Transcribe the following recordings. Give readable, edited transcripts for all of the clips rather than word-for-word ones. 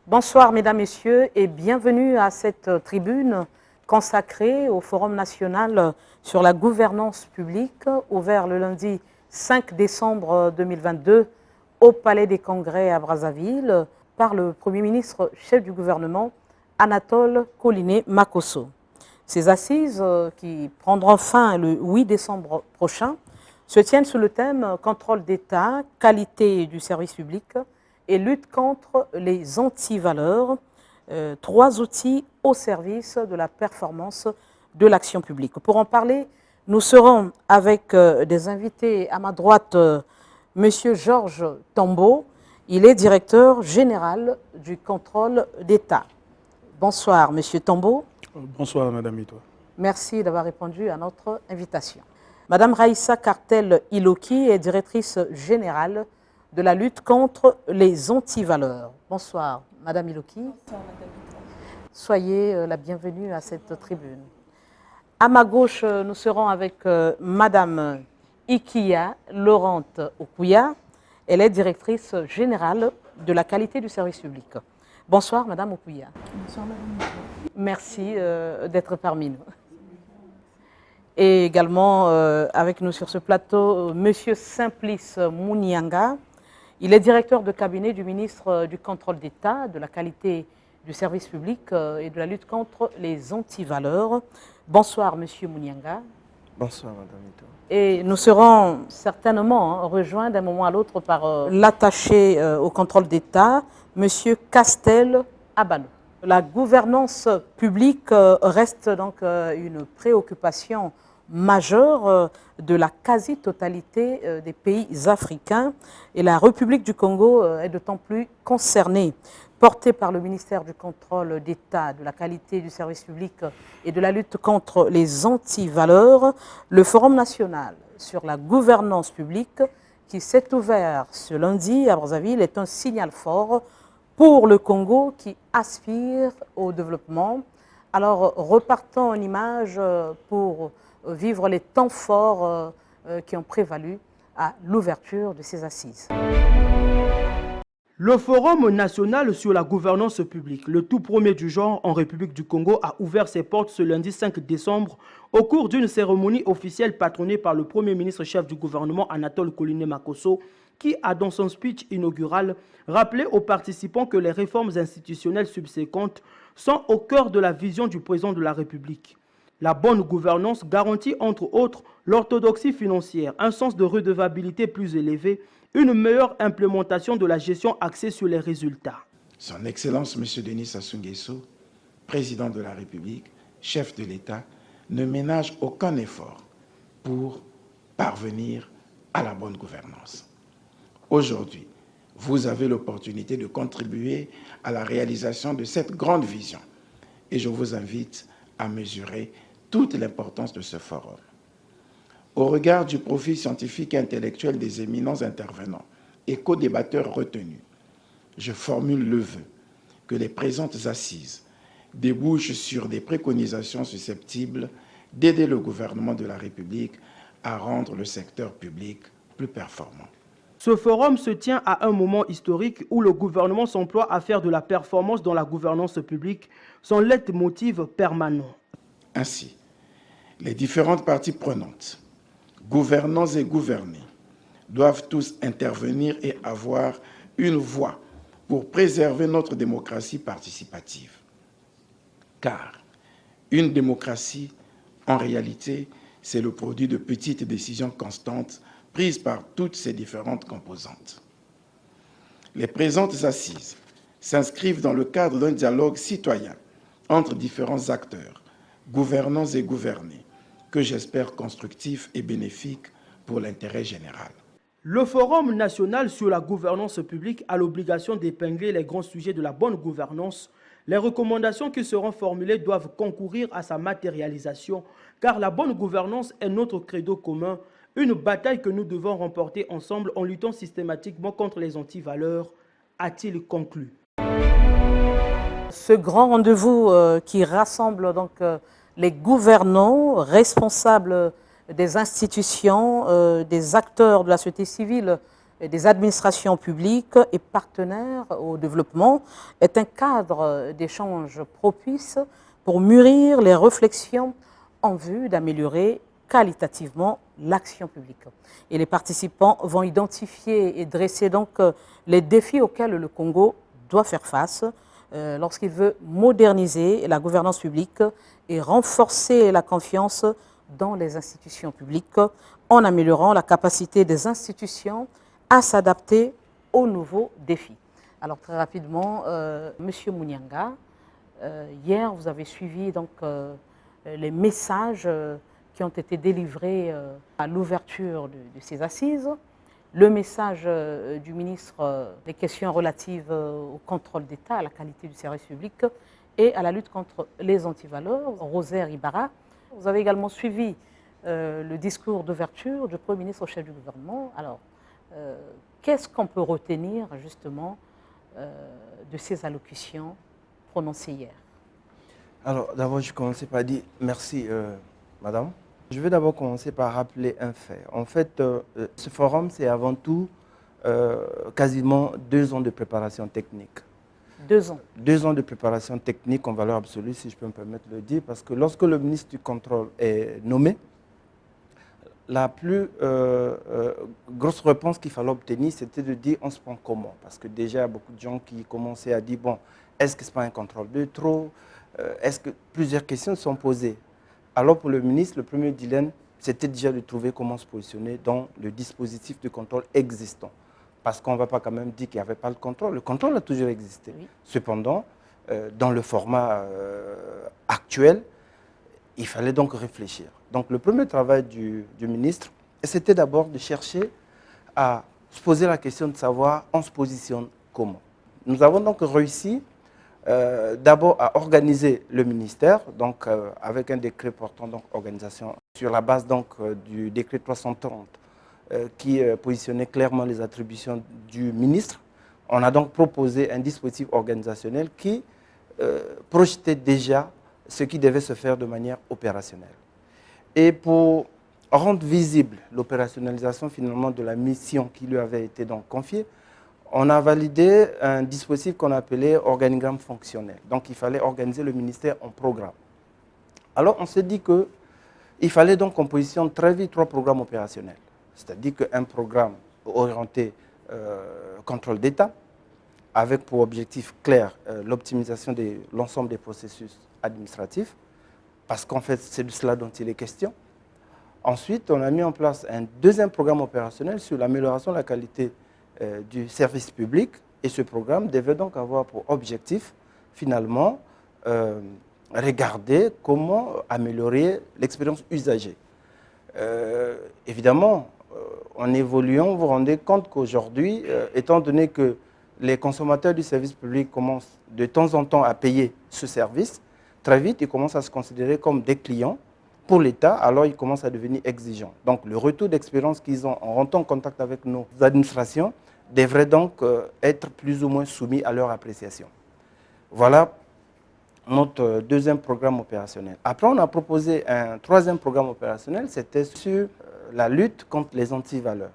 Bonsoir mesdames, messieurs et bienvenue à cette tribune consacrée au Forum national sur la gouvernance publique ouvert le lundi 5 décembre 2022 au Palais des Congrès à Brazzaville par le Premier ministre chef du gouvernement Anatole Collinet Makosso. Ces assises qui prendront fin le 8 décembre prochain se tiennent sous le thème « Contrôle d'État, qualité du service public » et lutte contre les antivaleurs, trois outils au service de la performance de l'action publique. Pour en parler, nous serons avec des invités à ma droite, M. Georges Tambo. Il est directeur général du contrôle d'État. Bonsoir, M. Tambo. Bonsoir, Madame Ito. Merci d'avoir répondu à notre invitation. Madame Raïssa Cartel-Iloki est directrice générale de la lutte contre les antivaleurs. Bonsoir, Madame Iloki. Bonsoir, Madame Ito. Soyez la bienvenue à cette tribune. À ma gauche, nous serons avec Madame Ikia Laurente Okuya. Elle est directrice générale de la qualité du service public. Bonsoir, Madame Okuya. Bonsoir, Madame Ito. Merci d'être parmi nous. Et également avec nous sur ce plateau, Monsieur Simplice Mounianga. Il est directeur de cabinet du ministre du Contrôle d'État, de la qualité du service public et de la lutte contre les antivaleurs. Bonsoir, Monsieur Mounianga. Bonsoir, Madame Ito. Et nous serons certainement rejoints d'un moment à l'autre par l'attaché au contrôle d'État, Monsieur Castel Abano. La gouvernance publique reste donc une préoccupation majeure de la quasi-totalité des pays africains et la République du Congo est d'autant plus concernée. Portée par le ministère du Contrôle d'État, de la qualité du service public et de la lutte contre les antivaleurs, le Forum national sur la gouvernance publique qui s'est ouvert ce lundi à Brazzaville est un signal fort pour le Congo qui aspire au développement. Alors repartons en image pour vivre les temps forts qui ont prévalu à l'ouverture de ces assises. Le Forum national sur la gouvernance publique, le tout premier du genre en République du Congo, a ouvert ses portes ce lundi 5 décembre au cours d'une cérémonie officielle patronnée par le Premier ministre chef du gouvernement Anatole Collinet Makosso, qui a dans son speech inaugural rappelé aux participants que les réformes institutionnelles subséquentes sont au cœur de la vision du président de la République. La bonne gouvernance garantit entre autres l'orthodoxie financière, un sens de redevabilité plus élevé, une meilleure implémentation de la gestion axée sur les résultats. Son Excellence M. Denis Sassou Nguesso, président de la République, chef de l'État, ne ménage aucun effort pour parvenir à la bonne gouvernance. Aujourd'hui, vous avez l'opportunité de contribuer à la réalisation de cette grande vision et je vous invite à mesurer toute l'importance de ce forum. Au regard du profil scientifique et intellectuel des éminents intervenants et co-débatteurs retenus, je formule le vœu que les présentes assises débouchent sur des préconisations susceptibles d'aider le gouvernement de la République à rendre le secteur public plus performant. Ce forum se tient à un moment historique où le gouvernement s'emploie à faire de la performance dans la gouvernance publique son leitmotiv permanent. Ainsi, les différentes parties prenantes, gouvernants et gouvernés, doivent tous intervenir et avoir une voix pour préserver notre démocratie participative. Car une démocratie, en réalité, c'est le produit de petites décisions constantes prises par toutes ces différentes composantes. Les présentes assises s'inscrivent dans le cadre d'un dialogue citoyen entre différents acteurs, gouvernants et gouvernés, que j'espère constructif et bénéfique pour l'intérêt général. Le Forum national sur la gouvernance publique a l'obligation d'épingler les grands sujets de la bonne gouvernance. Les recommandations qui seront formulées doivent concourir à sa matérialisation, car la bonne gouvernance est notre credo commun, une bataille que nous devons remporter ensemble en luttant systématiquement contre les antivaleurs, a-t-il conclu. Ce grand rendez-vous qui rassemble donc les gouvernants responsables des institutions, des acteurs de la société civile des administrations publiques et partenaires au développement est un cadre d'échange propice pour mûrir les réflexions en vue d'améliorer qualitativement l'action publique. Et les participants vont identifier et dresser donc les défis auxquels le Congo doit faire face lorsqu'il veut moderniser la gouvernance publique et renforcer la confiance dans les institutions publiques en améliorant la capacité des institutions à s'adapter aux nouveaux défis. Alors très rapidement, Monsieur Munyanga, hier vous avez suivi donc les messages qui ont été délivrés à l'ouverture de ces assises, le message du ministre des questions relatives au contrôle d'État, à la qualité du service public et à la lutte contre les antivaleurs, Rosaire Ibarra. Vous avez également suivi le discours d'ouverture du Premier ministre au chef du gouvernement. Alors, qu'est-ce qu'on peut retenir justement de ces allocutions prononcées hier? Alors, d'abord, je commence par dire merci, madame. Je vais d'abord commencer par rappeler un fait. En fait, ce forum, c'est avant tout quasiment 2 ans de préparation technique. 2 ans. 2 ans de préparation technique en valeur absolue, si je peux me permettre de le dire, parce que lorsque le ministre du Contrôle est nommé, la plus grosse réponse qu'il fallait obtenir, c'était de dire on se prend comment. Parce que déjà, il y a beaucoup de gens qui commençaient à dire, bon, est-ce que ce n'est pas un contrôle de trop? Est-ce que plusieurs questions sont posées? Alors pour le ministre, le premier dilemme, c'était déjà de trouver comment se positionner dans le dispositif de contrôle existant. Parce qu'on ne va pas quand même dire qu'il n'y avait pas le contrôle. Le contrôle a toujours existé. Oui. Cependant, dans le format actuel, il fallait donc réfléchir. Donc le premier travail du ministre, c'était d'abord de chercher à se poser la question de savoir on se positionne comment. Nous avons donc réussi d'abord à organiser le ministère, donc avec un décret portant donc organisation sur la base donc du décret 330 qui positionnait clairement les attributions du ministre. On a donc proposé un dispositif organisationnel qui projetait déjà ce qui devait se faire de manière opérationnelle. Et pour rendre visible l'opérationnalisation finalement de la mission qui lui avait été donc confiée, on a validé un dispositif qu'on appelait organigramme fonctionnel. Donc il fallait organiser le ministère en programme. Alors on s'est dit qu'il fallait donc qu'on positionne très vite 3 programmes opérationnels. C'est-à-dire qu'un programme orienté contrôle d'État, avec pour objectif clair l'optimisation de l'ensemble des processus administratifs, parce qu'en fait c'est de cela dont il est question. Ensuite, on a mis en place un deuxième programme opérationnel sur l'amélioration de la qualité du service public, et ce programme devait donc avoir pour objectif finalement regarder comment améliorer l'expérience usagée. Évidemment, en évoluant, vous vous rendez compte qu'aujourd'hui, étant donné que les consommateurs du service public commencent de temps en temps à payer ce service, très vite, ils commencent à se considérer comme des clients pour l'État, alors ils commencent à devenir exigeants. Donc le retour d'expérience qu'ils ont en rentrant en contact avec nos administrations devrait donc être plus ou moins soumis à leur appréciation. Voilà notre deuxième programme opérationnel. Après, on a proposé un troisième programme opérationnel, c'était sur la lutte contre les antivaleurs.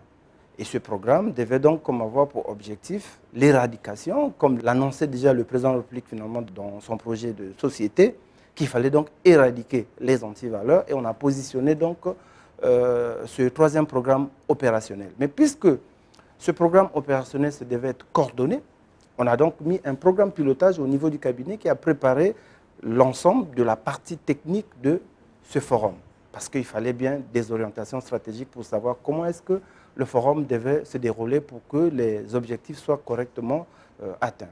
Et ce programme devait donc avoir pour objectif l'éradication, comme l'annonçait déjà le président de la République finalement dans son projet de société, qu'il fallait donc éradiquer les antivaleurs, et on a positionné donc ce troisième programme opérationnel. Mais puisque ce programme opérationnel se devait être coordonné, on a donc mis un programme pilotage au niveau du cabinet qui a préparé l'ensemble de la partie technique de ce forum. Parce qu'il fallait bien des orientations stratégiques pour savoir comment est-ce que le forum devait se dérouler pour que les objectifs soient correctement atteints.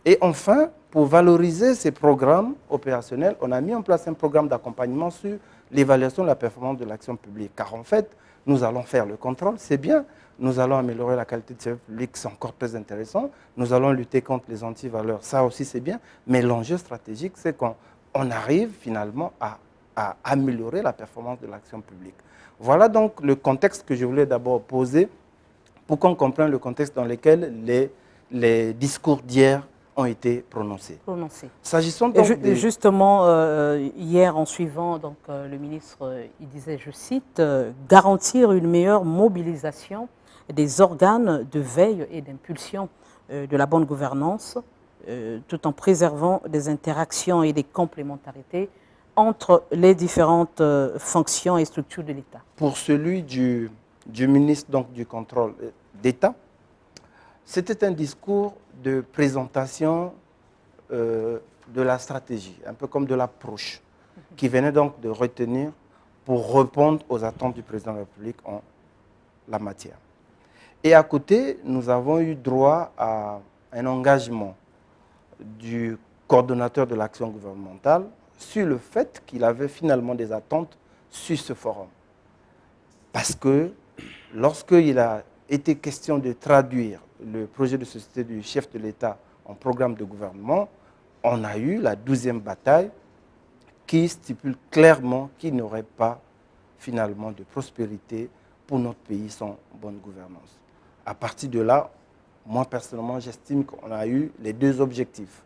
Et enfin, pour valoriser ces programmes opérationnels, on a mis en place un programme d'accompagnement sur l'évaluation de la performance de l'action publique. Car en fait, nous allons faire le contrôle, c'est bien. Nous allons améliorer la qualité de service public, c'est encore très intéressant. Nous allons lutter contre les antivaleurs, ça aussi c'est bien. Mais l'enjeu stratégique, c'est qu'on arrive finalement à améliorer la performance de l'action publique. Voilà donc le contexte que je voulais d'abord poser pour qu'on comprenne le contexte dans lequel les discours d'hier ont été prononcés. S'agissant donc justement, hier en suivant, donc, le ministre il disait, je cite, « garantir une meilleure mobilisation des organes de veille et d'impulsion de la bonne gouvernance, tout en préservant des interactions et des complémentarités entre les différentes fonctions et structures de l'État. Pour celui du ministre donc, du contrôle d'État, c'était un discours de présentation de la stratégie, un peu comme de l'approche, qui venait donc de retenir pour répondre aux attentes du président de la République en la matière. Et à côté, nous avons eu droit à un engagement du coordonnateur de l'action gouvernementale sur le fait qu'il avait finalement des attentes sur ce forum. Parce que lorsqu'il a été question de traduire le projet de société du chef de l'État en programme de gouvernement, on a eu la 12e bataille qui stipule clairement qu'il n'y aurait pas finalement de prospérité pour notre pays sans bonne gouvernance. À partir de là, moi personnellement, j'estime qu'on a eu les deux objectifs.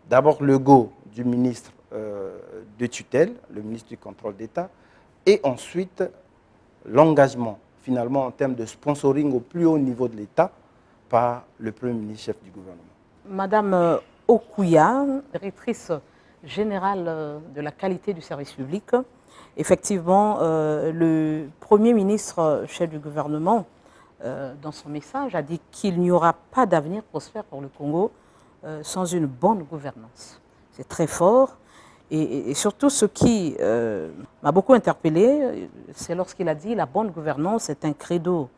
D'abord, le go du ministre de tutelle, le ministre du contrôle d'État, et ensuite l'engagement finalement en termes de sponsoring au plus haut niveau de l'État par le Premier ministre chef du gouvernement. Madame Okouya, directrice générale de la qualité du service public, effectivement, le Premier ministre chef du gouvernement, dans son message, a dit qu'il n'y aura pas d'avenir prospère pour le Congo sans une bonne gouvernance. C'est très fort. Et surtout, ce qui m'a beaucoup interpellé, c'est lorsqu'il a dit la bonne gouvernance est un credo,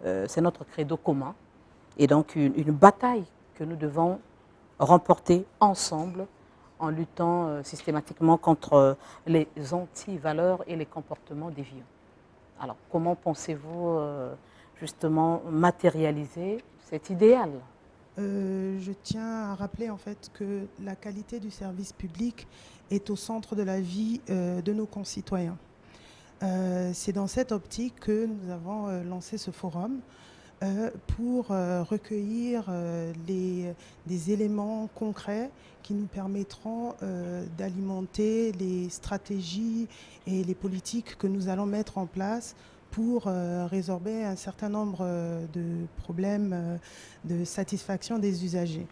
c'est notre credo commun. Et donc, une bataille que nous devons remporter ensemble en luttant systématiquement contre les anti-valeurs et les comportements déviants. Alors, comment pensez-vous justement matérialiser cet idéal ? Je tiens à rappeler en fait que la qualité du service public est au centre de la vie de nos concitoyens. C'est dans cette optique que nous avons lancé ce forum pour recueillir des éléments concrets qui nous permettront d'alimenter les stratégies et les politiques que nous allons mettre en place pour résorber un certain nombre de problèmes de satisfaction des usagers.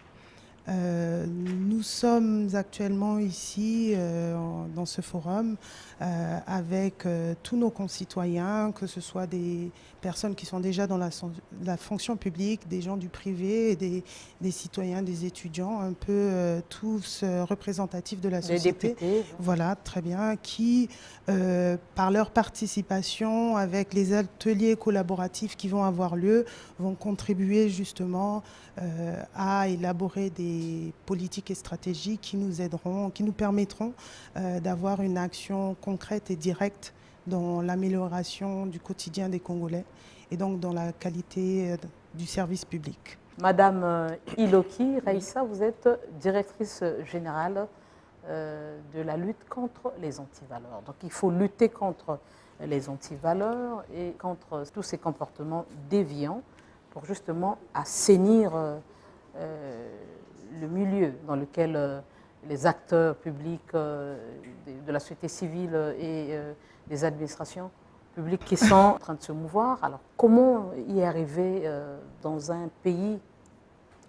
Nous sommes actuellement ici dans ce forum avec tous nos concitoyens, que ce soit des personnes qui sont déjà dans la fonction publique, des gens du privé, des citoyens, des étudiants, un peu tous représentatifs de la société. Des députés. Voilà, très bien, qui, par leur participation avec les ateliers collaboratifs qui vont avoir lieu, vont contribuer justement à élaborer des politiques et stratégies qui nous aideront, qui nous permettront d'avoir une action concrète et directe dans l'amélioration du quotidien des Congolais et donc dans la qualité du service public. Madame Iloki Raïssa, vous êtes directrice générale de la lutte contre les antivaleurs. Donc il faut lutter contre les antivaleurs et contre tous ces comportements déviants pour justement assainir le milieu dans lequel les acteurs publics de la société civile et des administrations publiques qui sont en train de se mouvoir. Alors comment y arriver dans un pays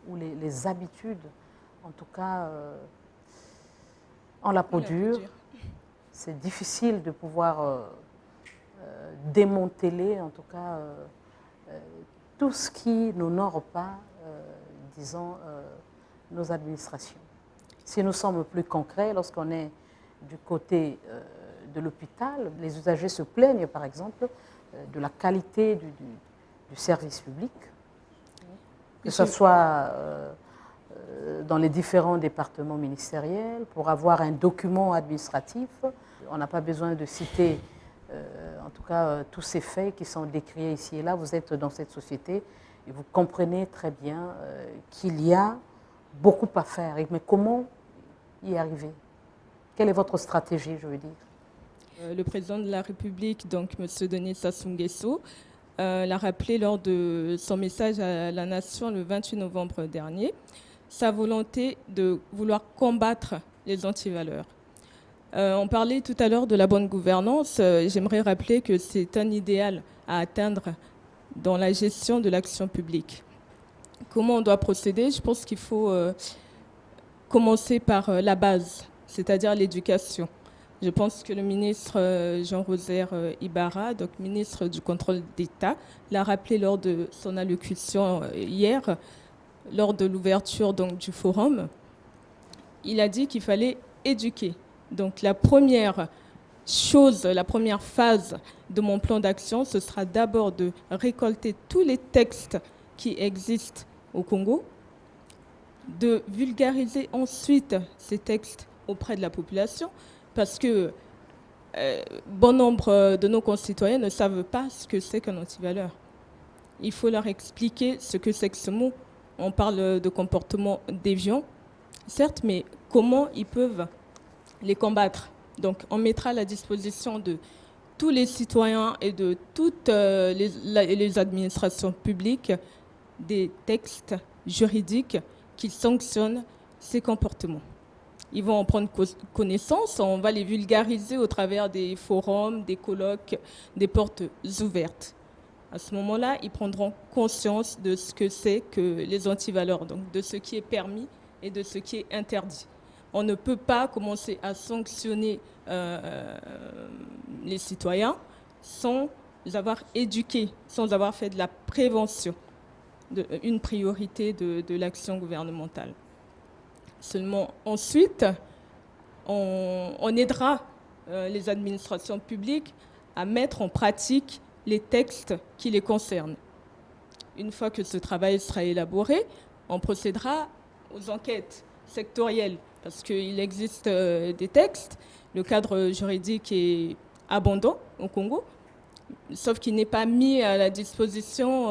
où les habitudes, en tout cas, ont la peau dure? C'est difficile de pouvoir démanteler, en tout cas, tout ce qui n'honore pas, disons, nos administrations. Si nous sommes plus concrets, lorsqu'on est du côté de l'hôpital, les usagers se plaignent, par exemple, de la qualité du service public, que ce soit dans les différents départements ministériels, pour avoir un document administratif. On n'a pas besoin de citer, en tout cas, tous ces faits qui sont décriés ici et là. Vous êtes dans cette société et vous comprenez très bien qu'il y a beaucoup à faire. Mais comment y arriver? Quelle est votre stratégie, je veux dire? Le président de la République, donc M. Denis Sassou Nguesso, l'a rappelé lors de son message à la nation le 28 novembre dernier, sa volonté de vouloir combattre les antivaleurs. On parlait tout à l'heure de la bonne gouvernance. J'aimerais rappeler que c'est un idéal à atteindre dans la gestion de l'action publique. Comment on doit procéder? Je pense qu'il faut commencer par la base, c'est-à-dire l'éducation. Je pense que le ministre Jean Rosaire Ibarra, donc ministre du contrôle d'État, l'a rappelé lors de son allocution hier, lors de l'ouverture du forum. Il a dit qu'il fallait éduquer. Donc la première chose, la première phase de mon plan d'action, ce sera d'abord de récolter tous les textes qui existent au Congo, de vulgariser ensuite ces textes auprès de la population, parce que bon nombre de nos concitoyens ne savent pas ce que c'est qu'un antivaleur. Il faut leur expliquer ce que c'est que ce mot. On parle de comportement déviant, certes, mais comment ils peuvent les combattre. Donc, on mettra à la disposition de tous les citoyens et de toutes les administrations publiques des textes juridiques qui sanctionnent ces comportements. Ils vont en prendre connaissance, on va les vulgariser au travers des forums, des colloques, des portes ouvertes. À ce moment-là, ils prendront conscience de ce que c'est que les antivaleurs, donc de ce qui est permis et de ce qui est interdit. On ne peut pas commencer à sanctionner les citoyens sans avoir éduqué, sans avoir fait de la prévention, une priorité de l'action gouvernementale. Seulement ensuite, on aidera les administrations publiques à mettre en pratique les textes qui les concernent. Une fois que ce travail sera élaboré, on procédera aux enquêtes sectorielles, parce qu'il existe des textes, le cadre juridique est abondant au Congo, sauf qu'il n'est pas mis à la disposition,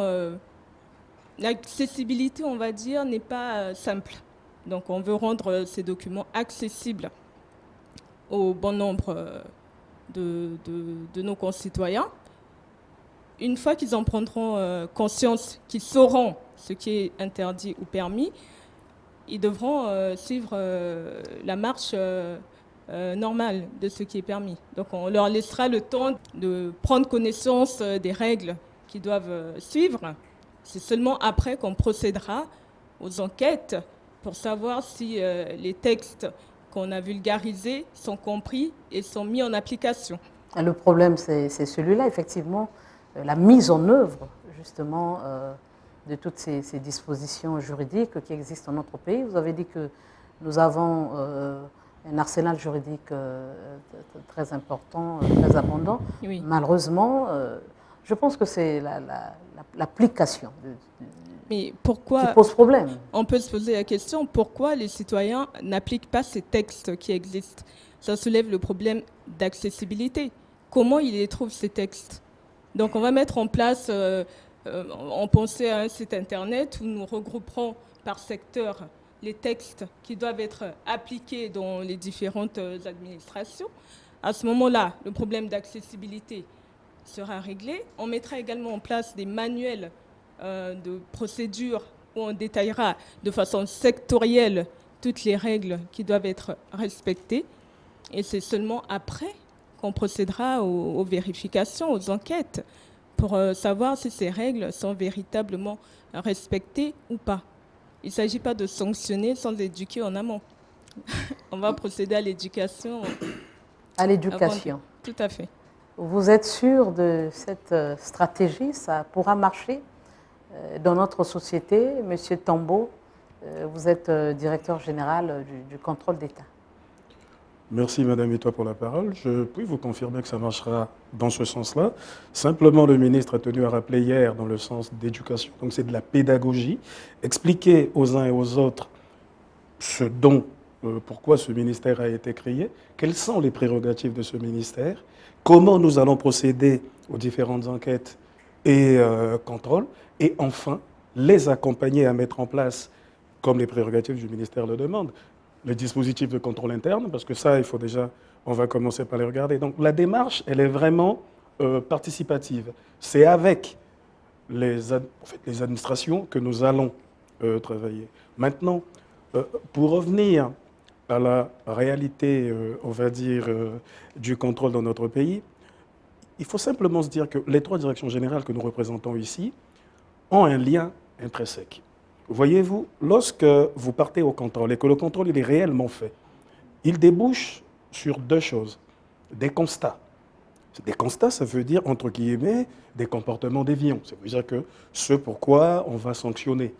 l'accessibilité, on va dire, n'est pas simple. Donc on veut rendre ces documents accessibles au bon nombre de nos concitoyens. Une fois qu'ils en prendront conscience, qu'ils sauront ce qui est interdit ou permis, ils devront suivre la marche normale de ce qui est permis. Donc on leur laissera le temps de prendre connaissance des règles qu'ils doivent suivre. C'est seulement après qu'on procédera aux enquêtes pour savoir si les textes qu'on a vulgarisés sont compris et sont mis en application. Le problème, c'est celui-là, effectivement, la mise en œuvre, justement, de toutes ces dispositions juridiques qui existent dans notre pays. Vous avez dit que nous avons un arsenal juridique très important, très abondant. Oui. Malheureusement, je pense que c'est l'application Mais pourquoi, qui pose problème. on peut se poser la question, pourquoi les citoyens n'appliquent pas ces textes qui existent? Ça soulève le problème d'accessibilité. Comment ils les trouvent, ces textes? Donc on va mettre en place, on pensait à un site internet où nous regrouperons par secteur les textes qui doivent être appliqués dans les différentes administrations. À ce moment-là, le problème d'accessibilité sera réglé. On mettra également en place des manuels de procédure où on détaillera de façon sectorielle toutes les règles qui doivent être respectées. Et c'est seulement après qu'on procédera aux vérifications, aux enquêtes, pour savoir si ces règles sont véritablement respectées ou pas. Il ne s'agit pas de sanctionner sans éduquer en amont. On va procéder à l'éducation. À l'éducation. Tout à fait. Vous êtes sûr de cette stratégie? Ça pourra marcher dans notre société? Monsieur Tambo, vous êtes directeur général du contrôle d'État. Merci Madame Etoile pour la parole. Je puis vous confirmer que ça marchera dans ce sens-là. Simplement, le ministre a tenu à rappeler hier dans le sens d'éducation. Donc c'est de la pédagogie. Expliquer aux uns et aux autres ce dont, pourquoi ce ministère a été créé, quelles sont les prérogatives de ce ministère, comment nous allons procéder aux différentes enquêtes et contrôles, et enfin les accompagner à mettre en place, comme les prérogatives du ministère le demandent, les dispositifs de contrôle interne, parce que ça, il faut déjà, on va commencer par les regarder. Donc la démarche, elle est vraiment participative. C'est avec les administrations que nous allons travailler. Maintenant, pour revenir à la réalité, on va dire, du contrôle dans notre pays, il faut simplement se dire que les 3 directions générales que nous représentons ici ont un lien intrinsèque. Voyez-vous, lorsque vous partez au contrôle et que le contrôle il est réellement fait, il débouche sur 2 choses. Des constats. Des constats, ça veut dire, entre guillemets, des comportements déviants. Ça veut dire que ce pourquoi on va sanctionner.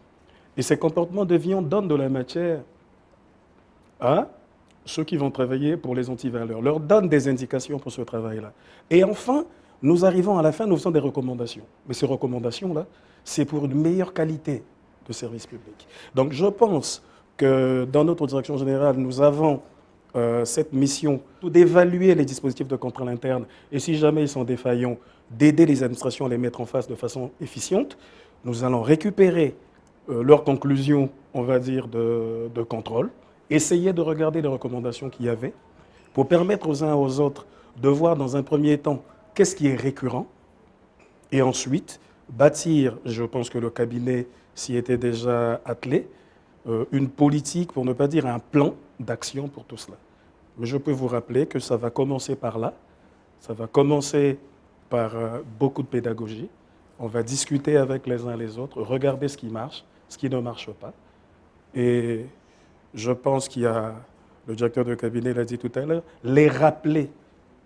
Et ces comportements déviants donnent de la matière à ceux qui vont travailler pour les antivaleurs, leur donnent des indications pour ce travail-là. Et enfin, nous arrivons à la fin, nous faisons des recommandations. Mais ces recommandations-là, c'est pour une meilleure qualité de service public. Donc je pense que dans notre direction générale, nous avons cette mission d'évaluer les dispositifs de contrôle interne et si jamais ils sont défaillants, d'aider les administrations à les mettre en face de façon efficiente. Nous allons récupérer leurs conclusions, on va dire, de contrôle, essayer de regarder les recommandations qu'il y avait pour permettre aux uns et aux autres de voir dans un premier temps qu'est-ce qui est récurrent et ensuite bâtir, je pense que le cabinet s'y était déjà attelé, une politique, pour ne pas dire un plan d'action pour tout cela. Mais je peux vous rappeler que ça va commencer par là, ça va commencer par beaucoup de pédagogie. On va discuter avec les uns les autres, regarder ce qui marche, ce qui ne marche pas. Et je pense qu'il y a, le directeur de cabinet l'a dit tout à l'heure, les rappeler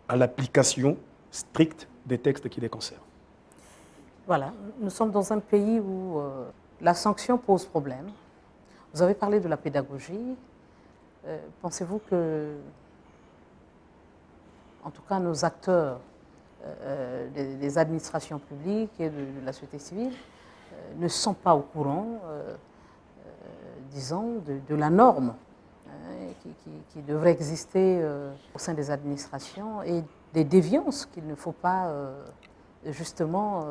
à l'application stricte des textes qui les concernent. Voilà, nous sommes dans un pays où la sanction pose problème. Vous avez parlé de la pédagogie. Pensez-vous que, en tout cas, nos acteurs des administrations publiques et de la société civile ne sont pas au courant, disons, de la norme qui devrait exister au sein des administrations et des déviances qu'il ne faut pas justement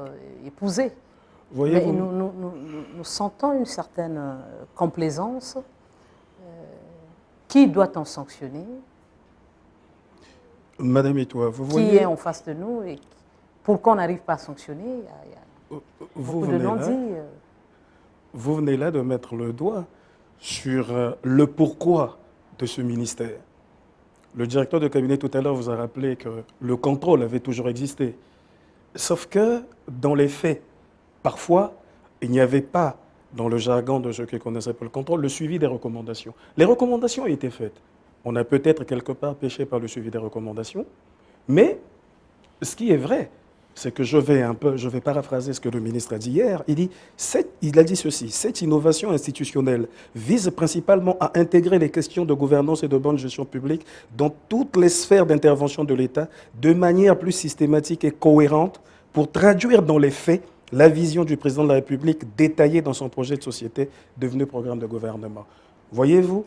épouser. Mais nous sentons une certaine complaisance. Qui doit-on sanctionner? Madame Itoa, vous voyez... Qui est en face de nous et pourquoi on n'arrive pas à sanctionner? Il y a beaucoup de non-dits. Vous venez là de mettre le doigt sur le pourquoi de ce ministère. Le directeur de cabinet tout à l'heure vous a rappelé que le contrôle avait toujours existé. Sauf que, dans les faits, parfois, il n'y avait pas, dans le jargon de ceux qui connaissent un peu le contrôle, le suivi des recommandations. Les recommandations ont été faites. On a peut-être quelque part péché par le suivi des recommandations, mais ce qui est vrai, c'est que je vais paraphraser ce que le ministre a dit hier. Il a dit ceci: cette innovation institutionnelle vise principalement à intégrer les questions de gouvernance et de bonne gestion publique dans toutes les sphères d'intervention de l'État de manière plus systématique et cohérente pour traduire dans les faits la vision du président de la République détaillée dans son projet de société devenu programme de gouvernement. Voyez-vous,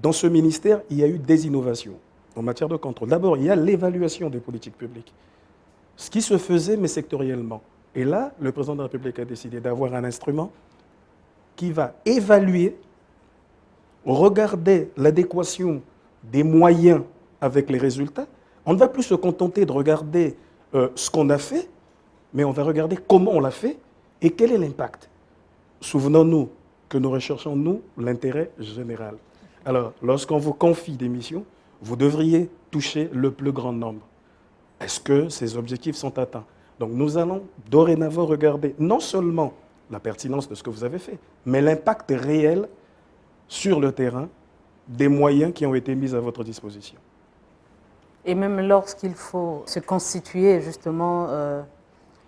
dans ce ministère, il y a eu des innovations en matière de contrôle. D'abord, il y a l'évaluation des politiques publiques. Ce qui se faisait, mais sectoriellement. Et là, le président de la République a décidé d'avoir un instrument qui va évaluer, regarder l'adéquation des moyens avec les résultats. On ne va plus se contenter de regarder ce qu'on a fait, mais on va regarder comment on l'a fait et quel est l'impact. Souvenons-nous que nous recherchons, nous, l'intérêt général. Alors, lorsqu'on vous confie des missions, vous devriez toucher le plus grand nombre. Est-ce que ces objectifs sont atteints? Donc nous allons dorénavant regarder non seulement la pertinence de ce que vous avez fait, mais l'impact réel sur le terrain des moyens qui ont été mis à votre disposition. Et même lorsqu'il faut se constituer justement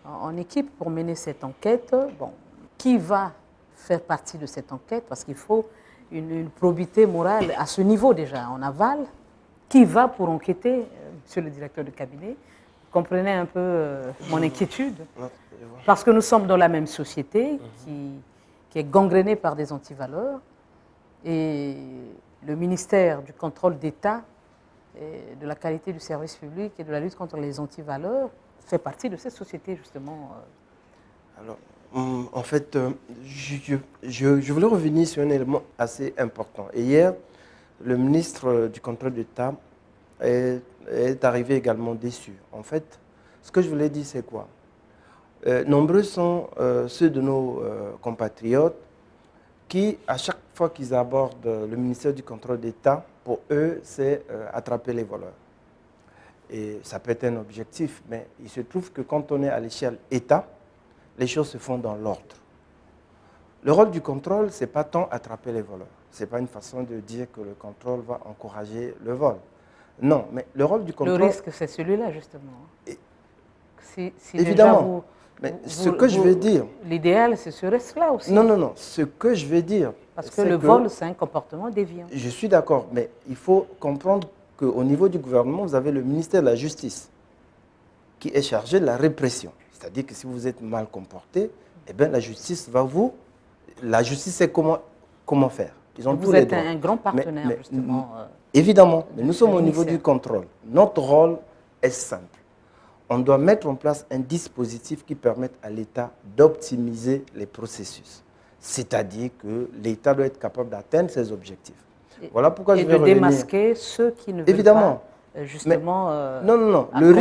en équipe pour mener cette enquête, bon, qui va faire partie de cette enquête? Parce qu'il faut une probité morale à ce niveau déjà, en aval. Qui va pour enquêter, monsieur le directeur de cabinet? Vous comprenez un peu mon inquiétude, parce que nous sommes dans la même société qui est gangrénée par des antivaleurs, et le ministère du contrôle d'État, de la qualité du service public et de la lutte contre les antivaleurs fait partie de cette société, justement. Alors, en fait, je voulais revenir sur un élément assez important. Et hier, le ministre du contrôle d'État est arrivé également déçu. En fait, ce que je voulais dire, c'est quoi? Nombreux sont ceux de nos compatriotes qui, à chaque fois qu'ils abordent le ministère du contrôle d'État, pour eux, c'est attraper les voleurs. Et ça peut être un objectif, mais il se trouve que quand on est à l'échelle État, les choses se font dans l'ordre. Le rôle du contrôle, ce n'est pas tant attraper les voleurs. Ce n'est pas une façon de dire que le contrôle va encourager le vol. Non, mais le rôle du contrôle... Le risque, c'est celui-là, justement. Si évidemment. Mais ce que je veux dire... L'idéal, c'est ce risque-là aussi. Non, non, non. Ce que je veux dire... Parce que le vol, c'est un comportement déviant. Je suis d'accord, mais il faut comprendre qu'au niveau du gouvernement, vous avez le ministère de la Justice qui est chargé de la répression. C'est-à-dire que si vous êtes mal comporté, eh bien, la justice va vous... La justice sait comment faire. Ils ont tous les droits. Vous êtes un grand partenaire, justement. Évidemment, mais nous sommes au niveau du contrôle. Notre rôle est simple. On doit mettre en place un dispositif qui permette à l'État d'optimiser les processus. C'est-à-dire que l'État doit être capable d'atteindre ses objectifs. Voilà pourquoi je vais revenir. Et de démasquer ceux qui ne veulent pas, justement, non, non, non. Le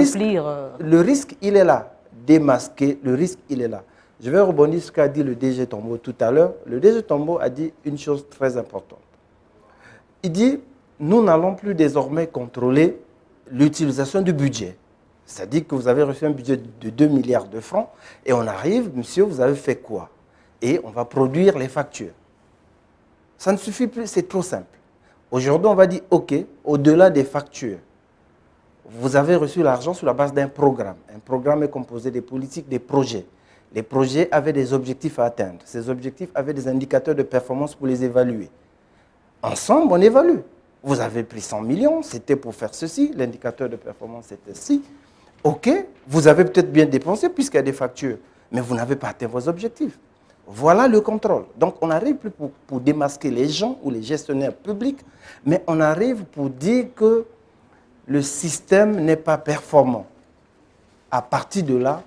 risque, il est là. Démasquer, le risque, il est là. Je vais rebondir sur ce qu'a dit le DG Tombo tout à l'heure. Le DG Tombo a dit une chose très importante. Il dit, nous n'allons plus désormais contrôler l'utilisation du budget. C'est-à-dire que vous avez reçu un budget de 2 milliards de francs et on arrive, monsieur, vous avez fait quoi? Et on va produire les factures. Ça ne suffit plus, c'est trop simple. Aujourd'hui, on va dire, OK, au-delà des factures, vous avez reçu l'argent sur la base d'un programme. Un programme est composé des politiques, des projets. Les projets avaient des objectifs à atteindre. Ces objectifs avaient des indicateurs de performance pour les évaluer. Ensemble, on évalue. Vous avez pris 100 millions, c'était pour faire ceci, l'indicateur de performance c'était ci. OK, vous avez peut-être bien dépensé puisqu'il y a des factures, mais vous n'avez pas atteint vos objectifs. Voilà le contrôle. Donc, on n'arrive plus pour démasquer les gens ou les gestionnaires publics, mais on arrive pour dire que le système n'est pas performant. À partir de là,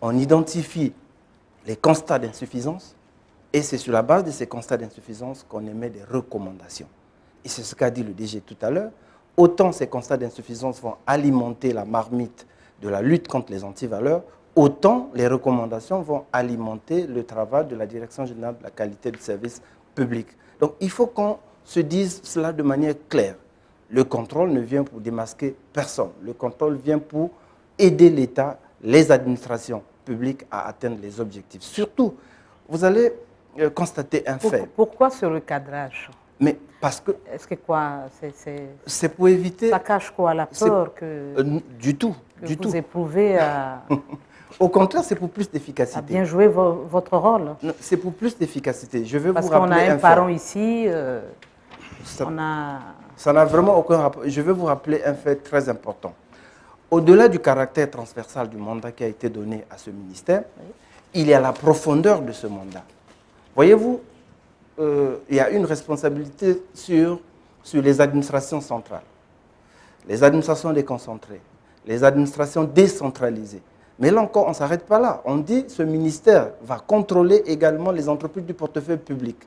on identifie les constats d'insuffisance et c'est sur la base de ces constats d'insuffisance qu'on émet des recommandations. Et c'est ce qu'a dit le DG tout à l'heure. Autant ces constats d'insuffisance vont alimenter la marmite de la lutte contre les antivaleurs, autant les recommandations vont alimenter le travail de la Direction générale de la qualité du service public. Donc il faut qu'on se dise cela de manière claire. Le contrôle ne vient pour démasquer personne. Le contrôle vient pour aider l'État, les administrations publiques à atteindre les objectifs. Surtout, vous allez constater un fait. Pourquoi ce recadrage? Mais parce que... Est-ce que quoi? C'est pour éviter... Ça cache quoi? La peur que... du tout. Que vous éprouvez à... Au contraire, c'est pour plus d'efficacité. À bien jouer votre rôle. C'est pour plus d'efficacité. Je vais vous rappeler Parce qu'on a un parent ici, ça n'a vraiment aucun rapport. Je vais vous rappeler un fait très important. Au-delà du caractère transversal du mandat qui a été donné à ce ministère, il y a la profondeur de ce mandat. Voyez-vous, il y a une responsabilité sur les administrations centrales, les administrations déconcentrées, les administrations décentralisées. Mais là encore, on ne s'arrête pas là. On dit que ce ministère va contrôler également les entreprises du portefeuille public.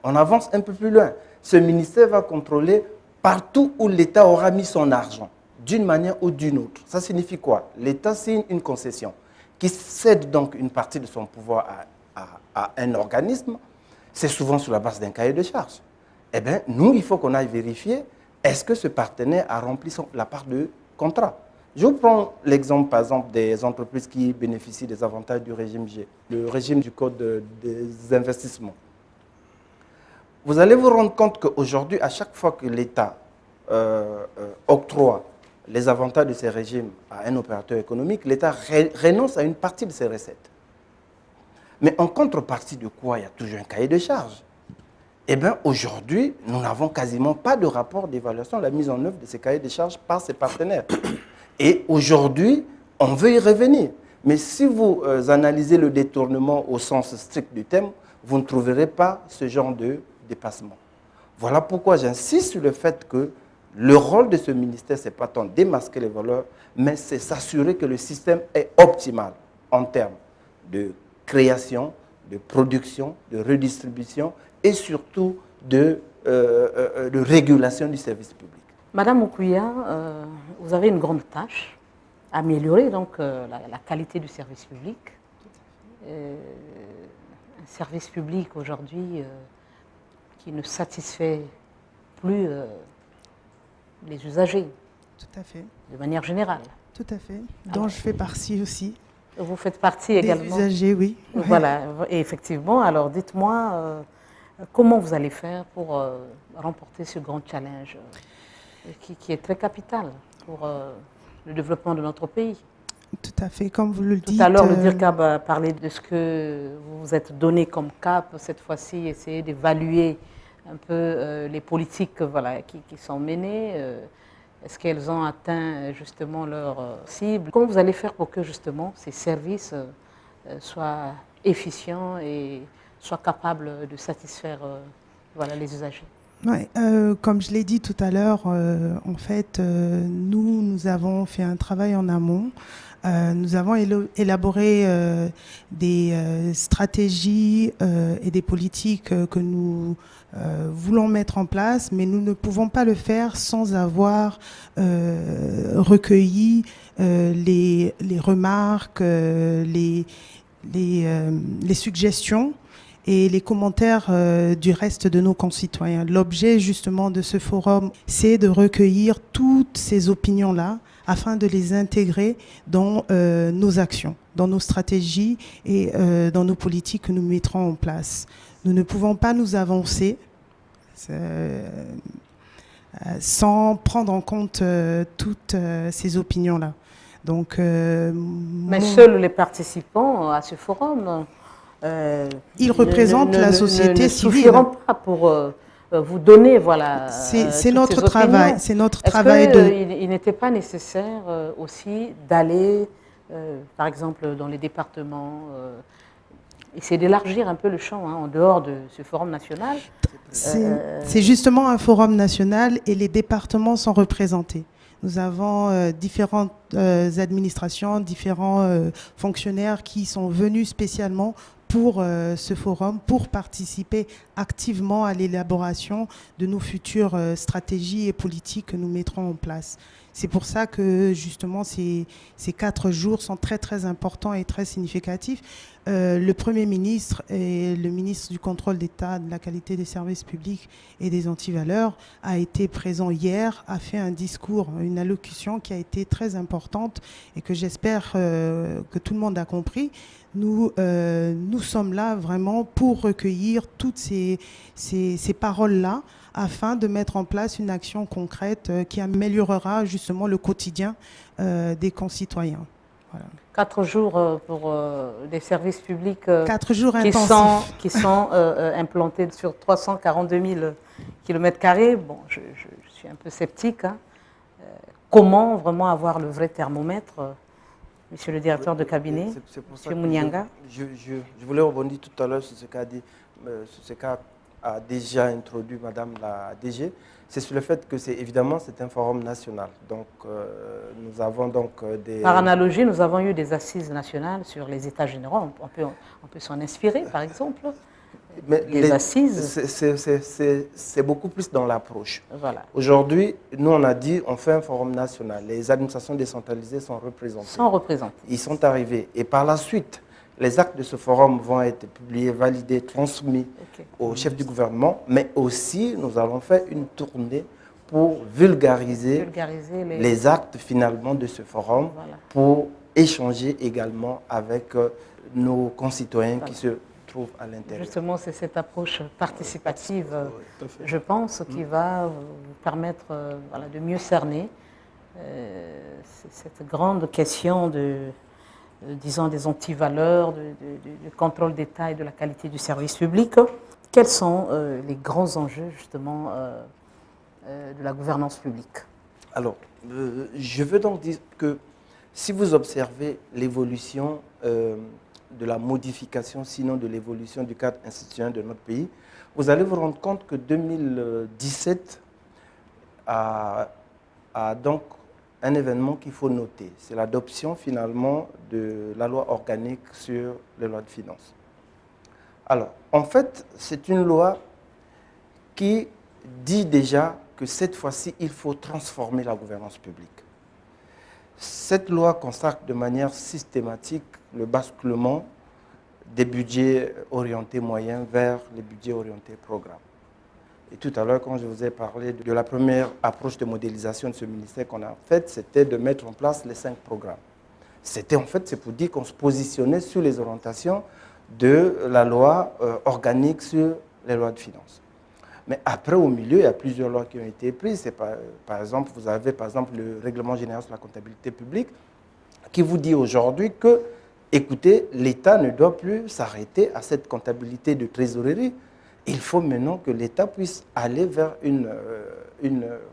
On avance un peu plus loin. Ce ministère va contrôler partout où l'État aura mis son argent, d'une manière ou d'une autre. Ça signifie quoi? L'État signe une concession qui cède donc une partie de son pouvoir à un organisme. C'est souvent sur la base d'un cahier de charges. Eh bien, nous, il faut qu'on aille vérifier, est-ce que ce partenaire a rempli la part de contrat? Je vous prends l'exemple, par exemple, des entreprises qui bénéficient des avantages du régime G, le régime du Code des investissements. Vous allez vous rendre compte qu'aujourd'hui, à chaque fois que l'État octroie les avantages de ces régimes à un opérateur économique, l'État renonce à une partie de ses recettes. Mais en contrepartie de quoi? Il y a toujours un cahier de charges. Eh bien, aujourd'hui, nous n'avons quasiment pas de rapport d'évaluation de la mise en œuvre de ces cahiers de charges par ses partenaires. Et aujourd'hui, on veut y revenir. Mais si vous analysez le détournement au sens strict du terme, vous ne trouverez pas ce genre de dépassement. Voilà pourquoi j'insiste sur le fait que le rôle de ce ministère, ce n'est pas tant démasquer les voleurs, mais c'est s'assurer que le système est optimal en termes de création, de production, de redistribution et surtout de régulation du service public. Madame Oukouya, vous avez une grande tâche, améliorer donc la qualité du service public. Un service public aujourd'hui qui ne satisfait plus les usagers. Tout à fait. de manière générale. Tout à fait. Dont je fais partie aussi. Vous faites partie Des également. usagers, oui. Ouais. Voilà, et effectivement. Alors dites-moi, comment vous allez faire pour remporter ce grand challenge qui est très capital pour le développement de notre pays? Tout à fait, comme vous le dites. Tout à l'heure, le DIRCAB a parlé de ce que vous vous êtes donné comme cap, cette fois-ci, essayer d'évaluer un peu les politiques voilà, qui sont menées. Est-ce qu'elles ont atteint justement leur cible? Comment vous allez faire pour que justement ces services soient efficients et soient capables de satisfaire voilà, les usagers? Ouais, comme je l'ai dit tout à l'heure, en fait, nous avons fait un travail en amont. Nous avons élaboré des stratégies et des politiques que nous voulons mettre en place, mais nous ne pouvons pas le faire sans avoir recueilli les remarques, les suggestions et les commentaires du reste de nos concitoyens. L'objet justement de ce forum, c'est de recueillir toutes ces opinions-là afin de les intégrer dans nos actions, dans nos stratégies et dans nos politiques que nous mettrons en place. Nous ne pouvons pas nous avancer sans prendre en compte toutes ces opinions-là. Donc, mais seuls les participants à ce forum ils représentent la société civile. Ne suffiront pas pour vous donner voilà. C'est notre travail. C'est notre travail. Il n'était pas nécessaire aussi d'aller, par exemple, dans les départements, essayer d'élargir un peu le champ en dehors de ce forum national? C'est justement un forum national et les départements sont représentés. Nous avons différentes administrations, différents fonctionnaires qui sont venus spécialement pour ce forum, pour participer activement à l'élaboration de nos futures stratégies et politiques que nous mettrons en place. C'est pour ça que justement ces 4 jours sont très très importants et très significatifs. Le Premier ministre et le ministre du Contrôle d'État de la qualité des services publics et des antivaleurs a été présent hier, a fait un discours, une allocution qui a été très importante et que j'espère que tout le monde a compris. Nous sommes là vraiment pour recueillir toutes ces paroles-là afin de mettre en place une action concrète qui améliorera justement le quotidien des concitoyens. Voilà. 4 jours pour des services publics 4 jours qui sont implantés sur 342 000 km². Bon, je suis un peu sceptique. Hein. Comment vraiment avoir le vrai thermomètre, monsieur le directeur de cabinet, monsieur Munyanga? Je voulais rebondir tout à l'heure sur ce qu'a dit, sur ce qu'a déjà introduit Madame la DG. C'est sur le fait que c'est un forum national. Donc nous avons donc des... Par analogie, nous avons eu des assises nationales sur les états généraux. On peut s'en inspirer, par exemple. Mais les assises... C'est beaucoup plus dans l'approche. Voilà. Aujourd'hui, nous on a dit, on fait un forum national. Les administrations décentralisées sont représentées. Ils sont arrivés. Et par la suite, les actes de ce forum vont être publiés, validés, transmis au chef du gouvernement, mais aussi nous allons faire une tournée pour vulgariser les actes finalement de ce forum, pour échanger également avec nos concitoyens qui se trouvent à l'intérieur. Justement, c'est cette approche participative, je pense, qui va vous permettre de mieux cerner cette grande question disons, des antivaleurs, du contrôle d'État et de la qualité du service public. Quels sont les grands enjeux, justement, de la gouvernance publique? Alors, je veux donc dire que si vous observez l'évolution de la modification, sinon de l'évolution du cadre institutionnel de notre pays, vous allez vous rendre compte que 2017 a donc un événement qu'il faut noter. C'est l'adoption finalement de la loi organique sur les lois de finances. Alors, en fait, c'est une loi qui dit déjà que cette fois-ci, il faut transformer la gouvernance publique. Cette loi consacre de manière systématique le basculement des budgets orientés moyens vers les budgets orientés programmes. Et tout à l'heure, quand je vous ai parlé de la première approche de modélisation de ce ministère qu'on a faite, c'était de mettre en place les 5 programmes. C'était en fait, c'est pour dire qu'on se positionnait sur les orientations de la loi organique sur les lois de finances. Mais après, au milieu, il y a plusieurs lois qui ont été prises. Par exemple, vous avez par exemple le règlement général sur la comptabilité publique qui vous dit aujourd'hui que, écoutez, l'État ne doit plus s'arrêter à cette comptabilité de trésorerie. Il faut maintenant que l'État puisse aller vers une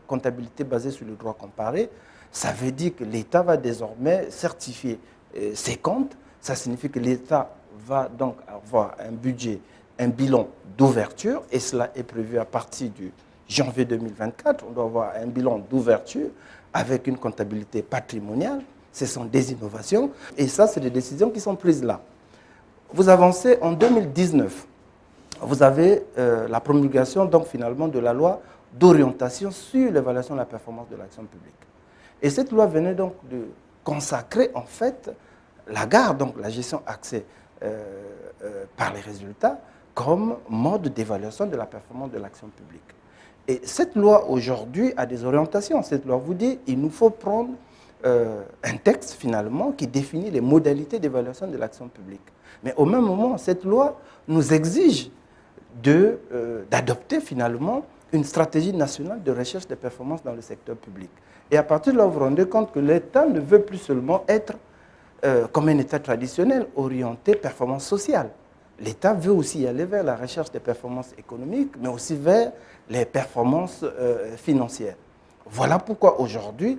comptabilité basée sur le droit comparé. Ça veut dire que l'État va désormais certifier ses comptes. Ça signifie que l'État va donc avoir un budget, un bilan d'ouverture, et cela est prévu à partir du janvier 2024. On doit avoir un bilan d'ouverture avec une comptabilité patrimoniale. Ce sont des innovations, et ça, c'est des décisions qui sont prises là. Vous avancez en 2019. Vous avez la promulgation, donc finalement, de la loi d'orientation sur l'évaluation de la performance de l'action publique. Et cette loi venait donc de consacrer, en fait, la garde, donc la gestion axée par les résultats, comme mode d'évaluation de la performance de l'action publique. Et cette loi, aujourd'hui, a des orientations. Cette loi vous dit qu'il nous faut prendre un texte, finalement, qui définit les modalités d'évaluation de l'action publique. Mais au même moment, cette loi nous exige d'adopter, finalement, une stratégie nationale de recherche des performances dans le secteur public. Et à partir de là, vous vous rendez compte que l'État ne veut plus seulement être comme un État traditionnel, orienté performance sociale. L'État veut aussi aller vers la recherche des performances économiques, mais aussi vers les performances financières. Voilà pourquoi aujourd'hui,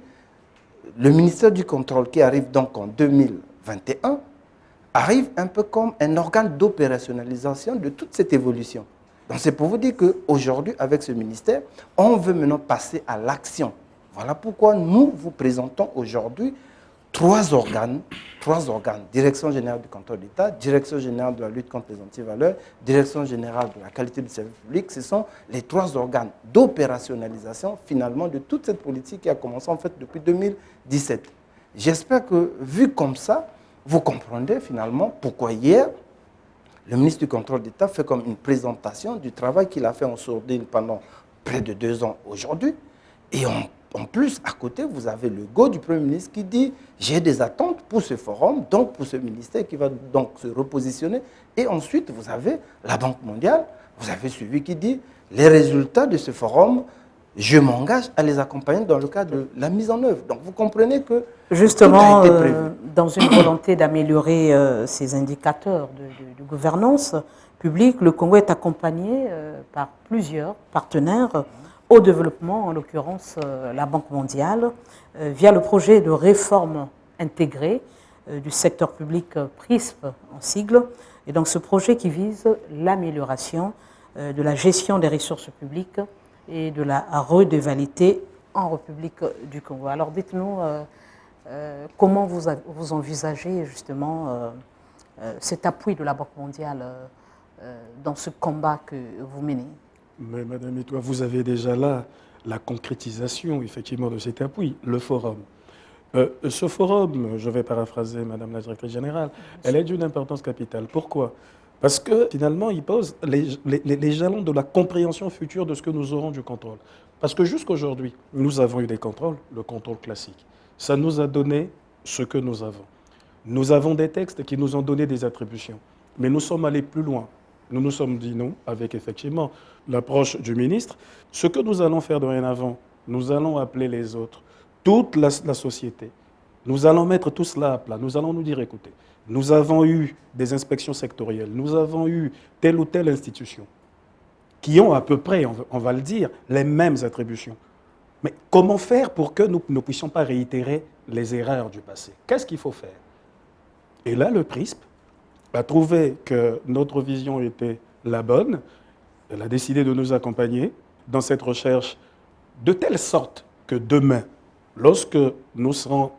le ministère du Contrôle, qui arrive donc en 2021, arrive un peu comme un organe d'opérationnalisation de toute cette évolution. Donc c'est pour vous dire qu'aujourd'hui, avec ce ministère, on veut maintenant passer à l'action. Voilà pourquoi nous vous présentons aujourd'hui 3 organes, Direction générale du contrôle d'État, Direction générale de la lutte contre les antivaleurs, Direction générale de la qualité du service public. Ce sont les 3 organes d'opérationnalisation, finalement, de toute cette politique qui a commencé, en fait, depuis 2017. J'espère que, vu comme ça, vous comprendrez, finalement, pourquoi hier, le ministre du contrôle d'État fait comme une présentation du travail qu'il a fait en sourdine pendant près de 2 ans aujourd'hui. Et en plus, à côté, vous avez le go du Premier ministre qui dit « j'ai des attentes pour ce forum, donc pour ce ministère qui va donc se repositionner ». Et ensuite, vous avez la Banque mondiale, vous avez suivi qui dit « les résultats de ce forum, je m'engage à les accompagner dans le cadre de la mise en œuvre ». Donc vous comprenez que justement, tout a été prévu. Dans une volonté d'améliorer ces indicateurs de gouvernance publique, le Congo est accompagné par plusieurs partenaires au développement, en l'occurrence la Banque mondiale, via le projet de réforme intégrée du secteur public PRISP en sigle. Et donc ce projet qui vise l'amélioration de la gestion des ressources publiques et de la redevabilité en République du Congo. Alors dites-nous comment vous envisagez justement cet appui de la Banque mondiale dans ce combat que vous menez? Mais Madame Etoile, vous avez déjà là la concrétisation, effectivement, de cet appui, le forum. Ce forum, je vais paraphraser Madame la directrice générale, elle est d'une importance capitale. Pourquoi? Parce que finalement, il pose les jalons de la compréhension future de ce que nous aurons du contrôle. Parce que jusqu'aujourd'hui, nous avons eu des contrôles, le contrôle classique. Ça nous a donné ce que nous avons. Nous avons des textes qui nous ont donné des attributions. Mais nous sommes allés plus loin. Nous nous sommes dit non, avec effectivement l'approche du ministre. Ce que nous allons faire dorénavant, nous allons appeler les autres, toute la société. Nous allons mettre tout cela à plat. Nous allons nous dire, écoutez, nous avons eu des inspections sectorielles, nous avons eu telle ou telle institution qui ont à peu près, on va le dire, les mêmes attributions. Mais comment faire pour que nous ne puissions pas réitérer les erreurs du passé? Qu'est-ce qu'il faut faire? Et là, le PRISP a trouvé que notre vision était la bonne. Elle a décidé de nous accompagner dans cette recherche de telle sorte que demain, lorsque nous serons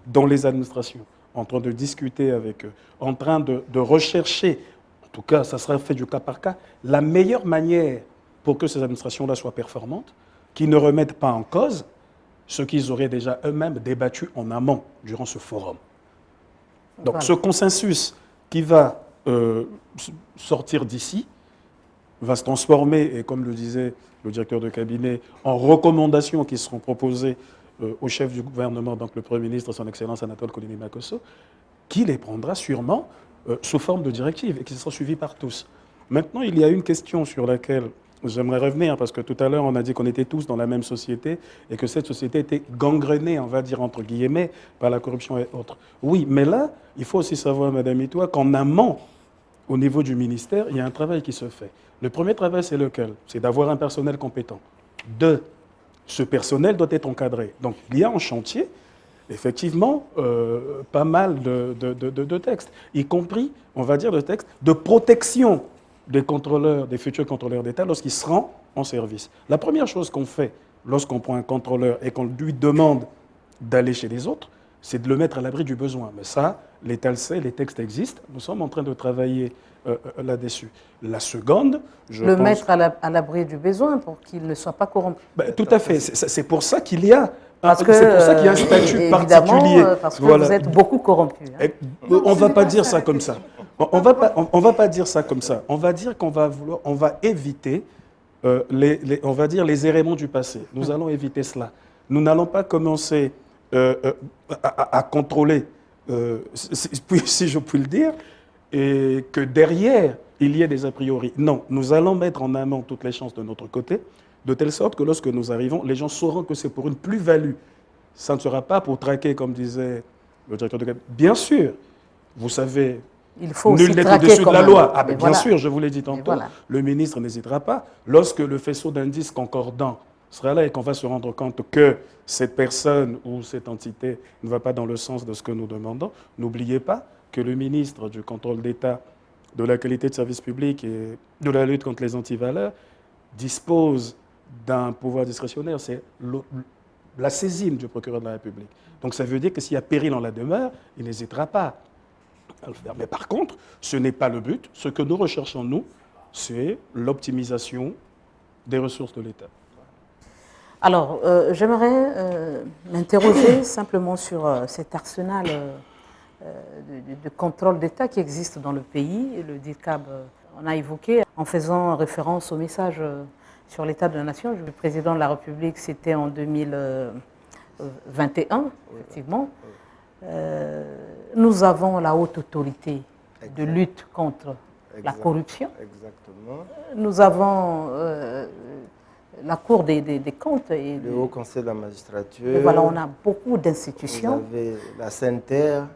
dans les administrations, en train de discuter avec eux, en train de rechercher, en tout cas, ça sera fait du cas par cas, la meilleure manière pour que ces administrations-là soient performantes, qui ne remettent pas en cause ce qu'ils auraient déjà eux-mêmes débattu en amont durant ce forum. Donc, voilà. Ce consensus qui va sortir d'ici va se transformer, et comme le disait le directeur de cabinet, en recommandations qui seront proposées au chef du gouvernement, donc le Premier ministre, son Excellence Anatole Koulibaly-Makosso, qui les prendra sûrement sous forme de directive et qui sera suivi par tous. Maintenant, il y a une question sur laquelle j'aimerais revenir, parce que tout à l'heure, on a dit qu'on était tous dans la même société et que cette société était gangrénée, on va dire entre guillemets, par la corruption et autres. Oui, mais là, il faut aussi savoir, Madame Itoa, qu'en amont, au niveau du ministère, il y a un travail qui se fait. Le premier travail, c'est lequel? C'est d'avoir un personnel compétent. Deux, ce personnel doit être encadré. Donc, il y a en chantier, effectivement, pas mal de textes, y compris, on va dire, de textes de protection des contrôleurs, des futurs contrôleurs d'État lorsqu'ils seront en service. La première chose qu'on fait lorsqu'on prend un contrôleur et qu'on lui demande d'aller chez les autres, c'est de le mettre à l'abri du besoin. Mais ça, l'État le sait, les textes existent, nous sommes en train de travailler là-dessus. La seconde, je Le pense... mettre à l'abri du besoin pour qu'il ne soit pas corrompu. Ben, tout à fait, c'est pour ça qu'il y a... Parce que, c'est pour ça qu'il y a un statut particulier. Parce que Voilà. vous êtes beaucoup corrompu. Hein. On ne va pas dire ça comme ça. On va pas dire ça comme ça. On va dire qu'on va vouloir, on va éviter on va dire les errements du passé. Nous allons éviter cela. Nous n'allons pas commencer à contrôler, si je puis le dire, et que derrière, il y ait des a priori. Non, nous allons mettre en amont toutes les chances de notre côté, de telle sorte que lorsque nous arrivons, les gens sauront que c'est pour une plus-value. Ça ne sera pas pour traquer, comme disait le directeur de cabinet. Bien sûr, vous savez, Il faut nul aussi n'est traquer au-dessus de la quand loi. même. Ah, ben, Mais bien voilà. sûr, je vous l'ai dit tantôt, voilà. le ministre n'hésitera pas. Lorsque le faisceau d'indices concordants sera là et qu'on va se rendre compte que cette personne ou cette entité ne va pas dans le sens de ce que nous demandons, n'oubliez pas que le ministre du contrôle d'État, de la qualité de service public et de la lutte contre les antivaleurs dispose d'un pouvoir discrétionnaire, c'est la saisine du procureur de la République. Donc ça veut dire que s'il y a péril en la demeure, il n'hésitera pas à le faire. Mais par contre, ce n'est pas le but. Ce que nous recherchons, nous, c'est l'optimisation des ressources de l'État. Alors, j'aimerais m'interroger simplement sur cet arsenal de contrôle d'État qui existe dans le pays. Le DIRCAB, on a évoqué en faisant référence au message sur l'état de la nation. Le président de la République, c'était en 2021, effectivement. Nous avons la haute autorité de lutte contre la corruption. Exactement. Nous avons la Cour des comptes. Et Le Haut Conseil de la magistrature. et voilà, on a beaucoup d'institutions. Vous avez la CNTR.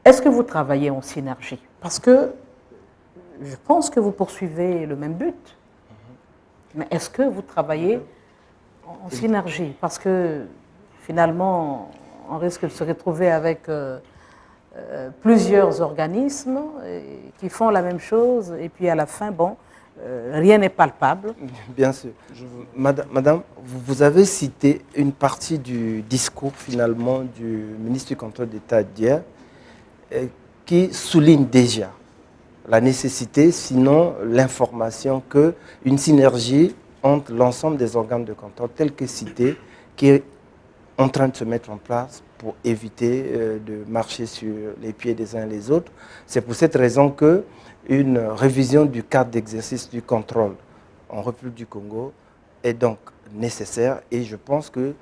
Est-ce que vous travaillez en synergie? Parce que je pense que vous poursuivez le même but. Mais est-ce que vous travaillez en synergie? Parce que finalement, on risque de se retrouver avec plusieurs organismes qui font la même chose et puis à la fin, bon, rien n'est palpable. Bien sûr. Madame, vous avez cité une partie du discours finalement du ministre du contrôle d'État d'hier qui souligne déjà la nécessité, sinon l'information, qu'une synergie entre l'ensemble des organes de contrôle tels que cités, qui est en train de se mettre en place pour éviter de marcher sur les pieds des uns et des autres. C'est pour cette raison qu'une révision du cadre d'exercice du contrôle en République du Congo est donc nécessaire et je pense que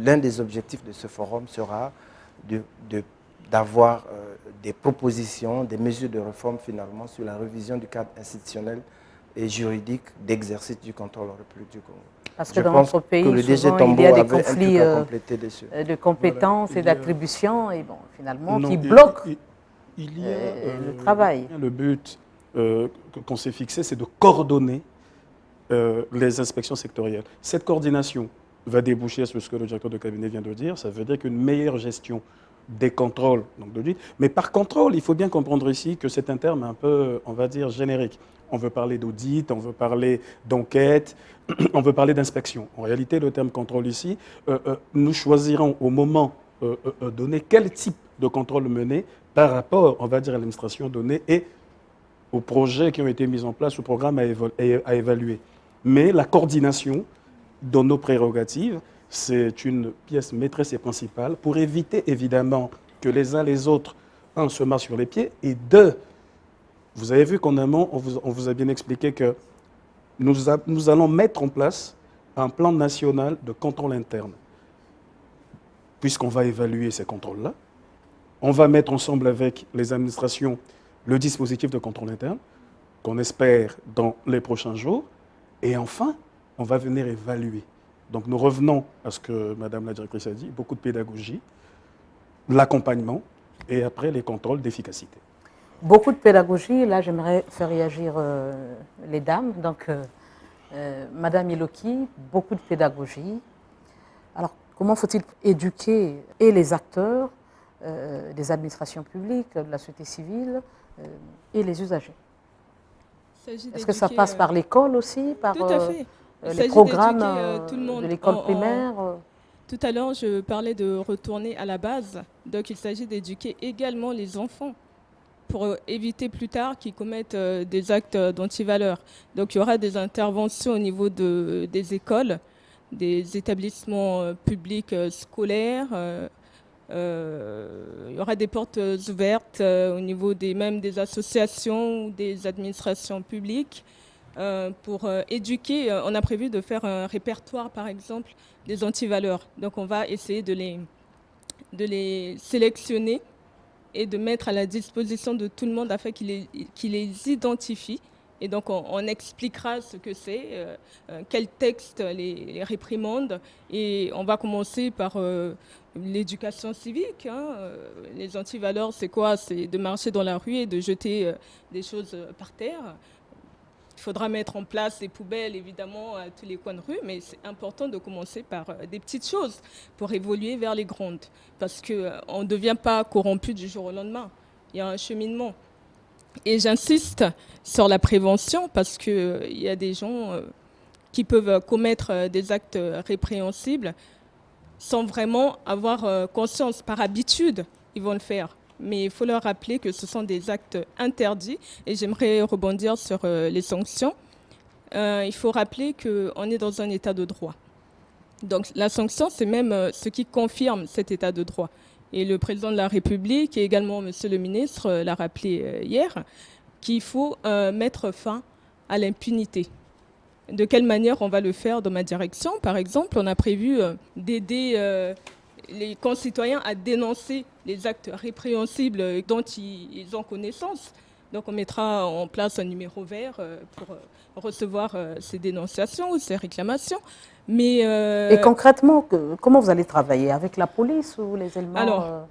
l'un des objectifs de ce forum sera d'avoir des propositions, des mesures de réforme finalement sur la révision du cadre institutionnel et juridique d'exercice du contrôle en République du Congo. Parce que dans notre pays, souvent, il y a des conflits de compétences et d'attributions et bon, finalement, qui bloquent le travail. Le but qu'on s'est fixé, c'est de coordonner les inspections sectorielles. Cette coordination va déboucher sur ce que le directeur de cabinet vient de dire. Ça veut dire qu'une meilleure gestion des contrôles, donc d'audit. Mais par contrôle, il faut bien comprendre ici que c'est un terme un peu, on va dire, générique. On veut parler d'audit, on veut parler d'enquête, on veut parler d'inspection. En réalité, le terme contrôle ici, nous choisirons au moment donné quel type de contrôle mener par rapport, on va dire, à l'administration donnée et aux projets qui ont été mis en place, au programme à évaluer. Mais la coordination dans nos prérogatives, c'est une pièce maîtresse et principale pour éviter évidemment que les uns les autres, se marchent sur les pieds et deux, vous avez vu qu'en amont, on vous a bien expliqué que nous allons mettre en place un plan national de contrôle interne. Puisqu'on va évaluer ces contrôles-là, on va mettre ensemble avec les administrations le dispositif de contrôle interne, qu'on espère dans les prochains jours. Et enfin, on va venir évaluer. Donc nous revenons à ce que Madame la directrice a dit, beaucoup de pédagogie, l'accompagnement et après les contrôles d'efficacité. Beaucoup de pédagogie, là j'aimerais faire réagir les dames. Donc Madame Iloki, beaucoup de pédagogie. Alors comment faut-il éduquer et les acteurs des administrations publiques, de la société civile et les usagers? Est-ce que ça passe par l'école aussi, par Tout à fait. les programmes tout le monde de l'école primaire? Tout à l'heure, je parlais de retourner à la base. Donc, il s'agit d'éduquer également les enfants pour éviter plus tard qu'ils commettent des actes d'antivaleur. Donc, il y aura des interventions au niveau des écoles, des établissements publics scolaires. Il y aura des portes ouvertes au niveau même des associations ou des administrations publiques pour éduquer. On a prévu de faire un répertoire, par exemple, des antivaleurs. Donc, on va essayer de les sélectionner et de mettre à la disposition de tout le monde afin qu'ils les identifient. Et donc, on expliquera ce que c'est, quel texte les réprimande. Et on va commencer par l'éducation civique. Les antivaleurs, c'est quoi? C'est de marcher dans la rue et de jeter des choses par terre. Il faudra mettre en place des poubelles, évidemment, à tous les coins de rue, mais c'est important de commencer par des petites choses pour évoluer vers les grandes. Parce qu'on ne devient pas corrompu du jour au lendemain. Il y a un cheminement. Et j'insiste sur la prévention parce qu'il y a des gens qui peuvent commettre des actes répréhensibles sans vraiment avoir conscience. Par habitude, ils vont le faire. Mais il faut leur rappeler que ce sont des actes interdits. Et j'aimerais rebondir sur les sanctions. Il faut rappeler qu'on est dans un état de droit. Donc la sanction, c'est même ce qui confirme cet état de droit. Et le président de la République et également monsieur le ministre l'a rappelé hier, qu'il faut mettre fin à l'impunité. De quelle manière on va le faire dans ma direction? Par exemple, on a prévu d'aider les concitoyens à dénoncer les actes répréhensibles dont ils ont connaissance. Donc on mettra en place un numéro vert pour recevoir ces dénonciations ou ces réclamations. Mais, et concrètement, comment vous allez travailler? Avec la police ou les éléments? Alors,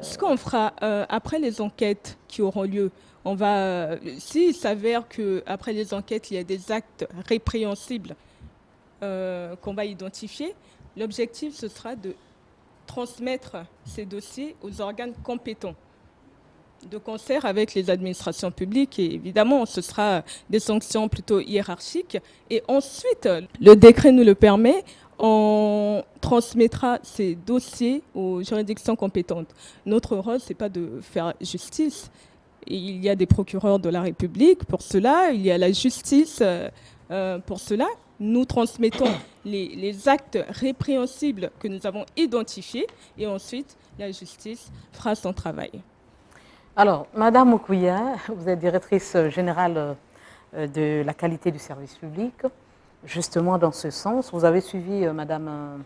ce qu'on fera après les enquêtes qui auront lieu, on va, s'il s'avère qu'après les enquêtes, il y a des actes répréhensibles qu'on va identifier, l'objectif, ce sera de transmettre ces dossiers aux organes compétents, de concert avec les administrations publiques. Et évidemment, ce sera des sanctions plutôt hiérarchiques. Et ensuite, le décret nous le permet, on transmettra ces dossiers aux juridictions compétentes. Notre rôle, ce n'est pas de faire justice. Il y a des procureurs de la République pour cela, il y a la justice pour cela. Nous transmettons les actes répréhensibles que nous avons identifiés et ensuite la justice fera son travail. Alors, Madame Oukouya, vous êtes directrice générale de la qualité du service public. Justement, dans ce sens, vous avez suivi Madame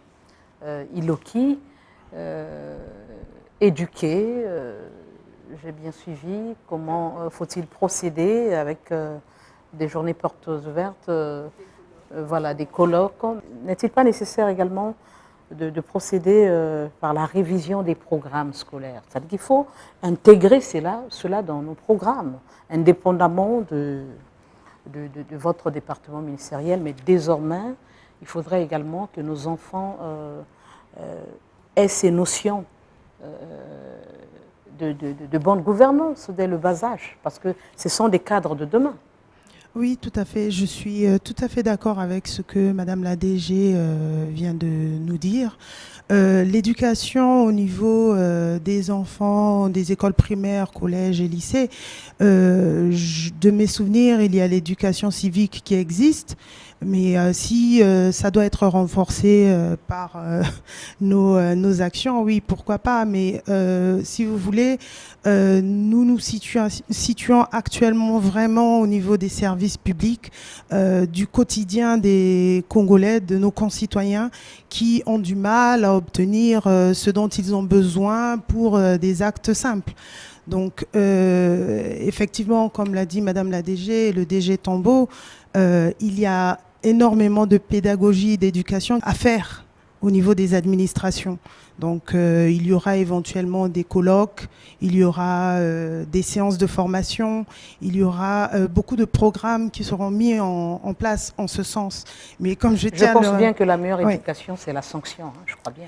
Iloki, éduquée. J'ai bien suivi comment faut-il procéder avec des journées portes ouvertes, voilà, des colloques. N'est-il pas nécessaire également de procéder par la révision des programmes scolaires? C'est-à-dire qu'il faut intégrer cela dans nos programmes, indépendamment de votre département ministériel, mais désormais, il faudrait également que nos enfants aient ces notions de bonne gouvernance dès le bas âge, parce que ce sont des cadres de demain. Oui, tout à fait. Je suis tout à fait d'accord avec ce que Madame la DG vient de nous dire. L'éducation au niveau des enfants, des écoles primaires, collèges et lycées, de mes souvenirs, il y a l'éducation civique qui existe, mais si ça doit être renforcé par nos actions, oui, pourquoi pas. Mais si vous voulez, nous nous situons actuellement vraiment au niveau des services service public, du quotidien des Congolais, de nos concitoyens qui ont du mal à obtenir ce dont ils ont besoin pour des actes simples. Donc, effectivement, comme l'a dit Madame la DG et le DG Tombeau, il y a énormément de pédagogie et d'éducation à faire au niveau des administrations. Donc, il y aura éventuellement des colloques, il y aura des séances de formation, il y aura beaucoup de programmes qui seront mis en place en ce sens. Mais comme je pense bien que la meilleure éducation, c'est la sanction, hein, je crois bien.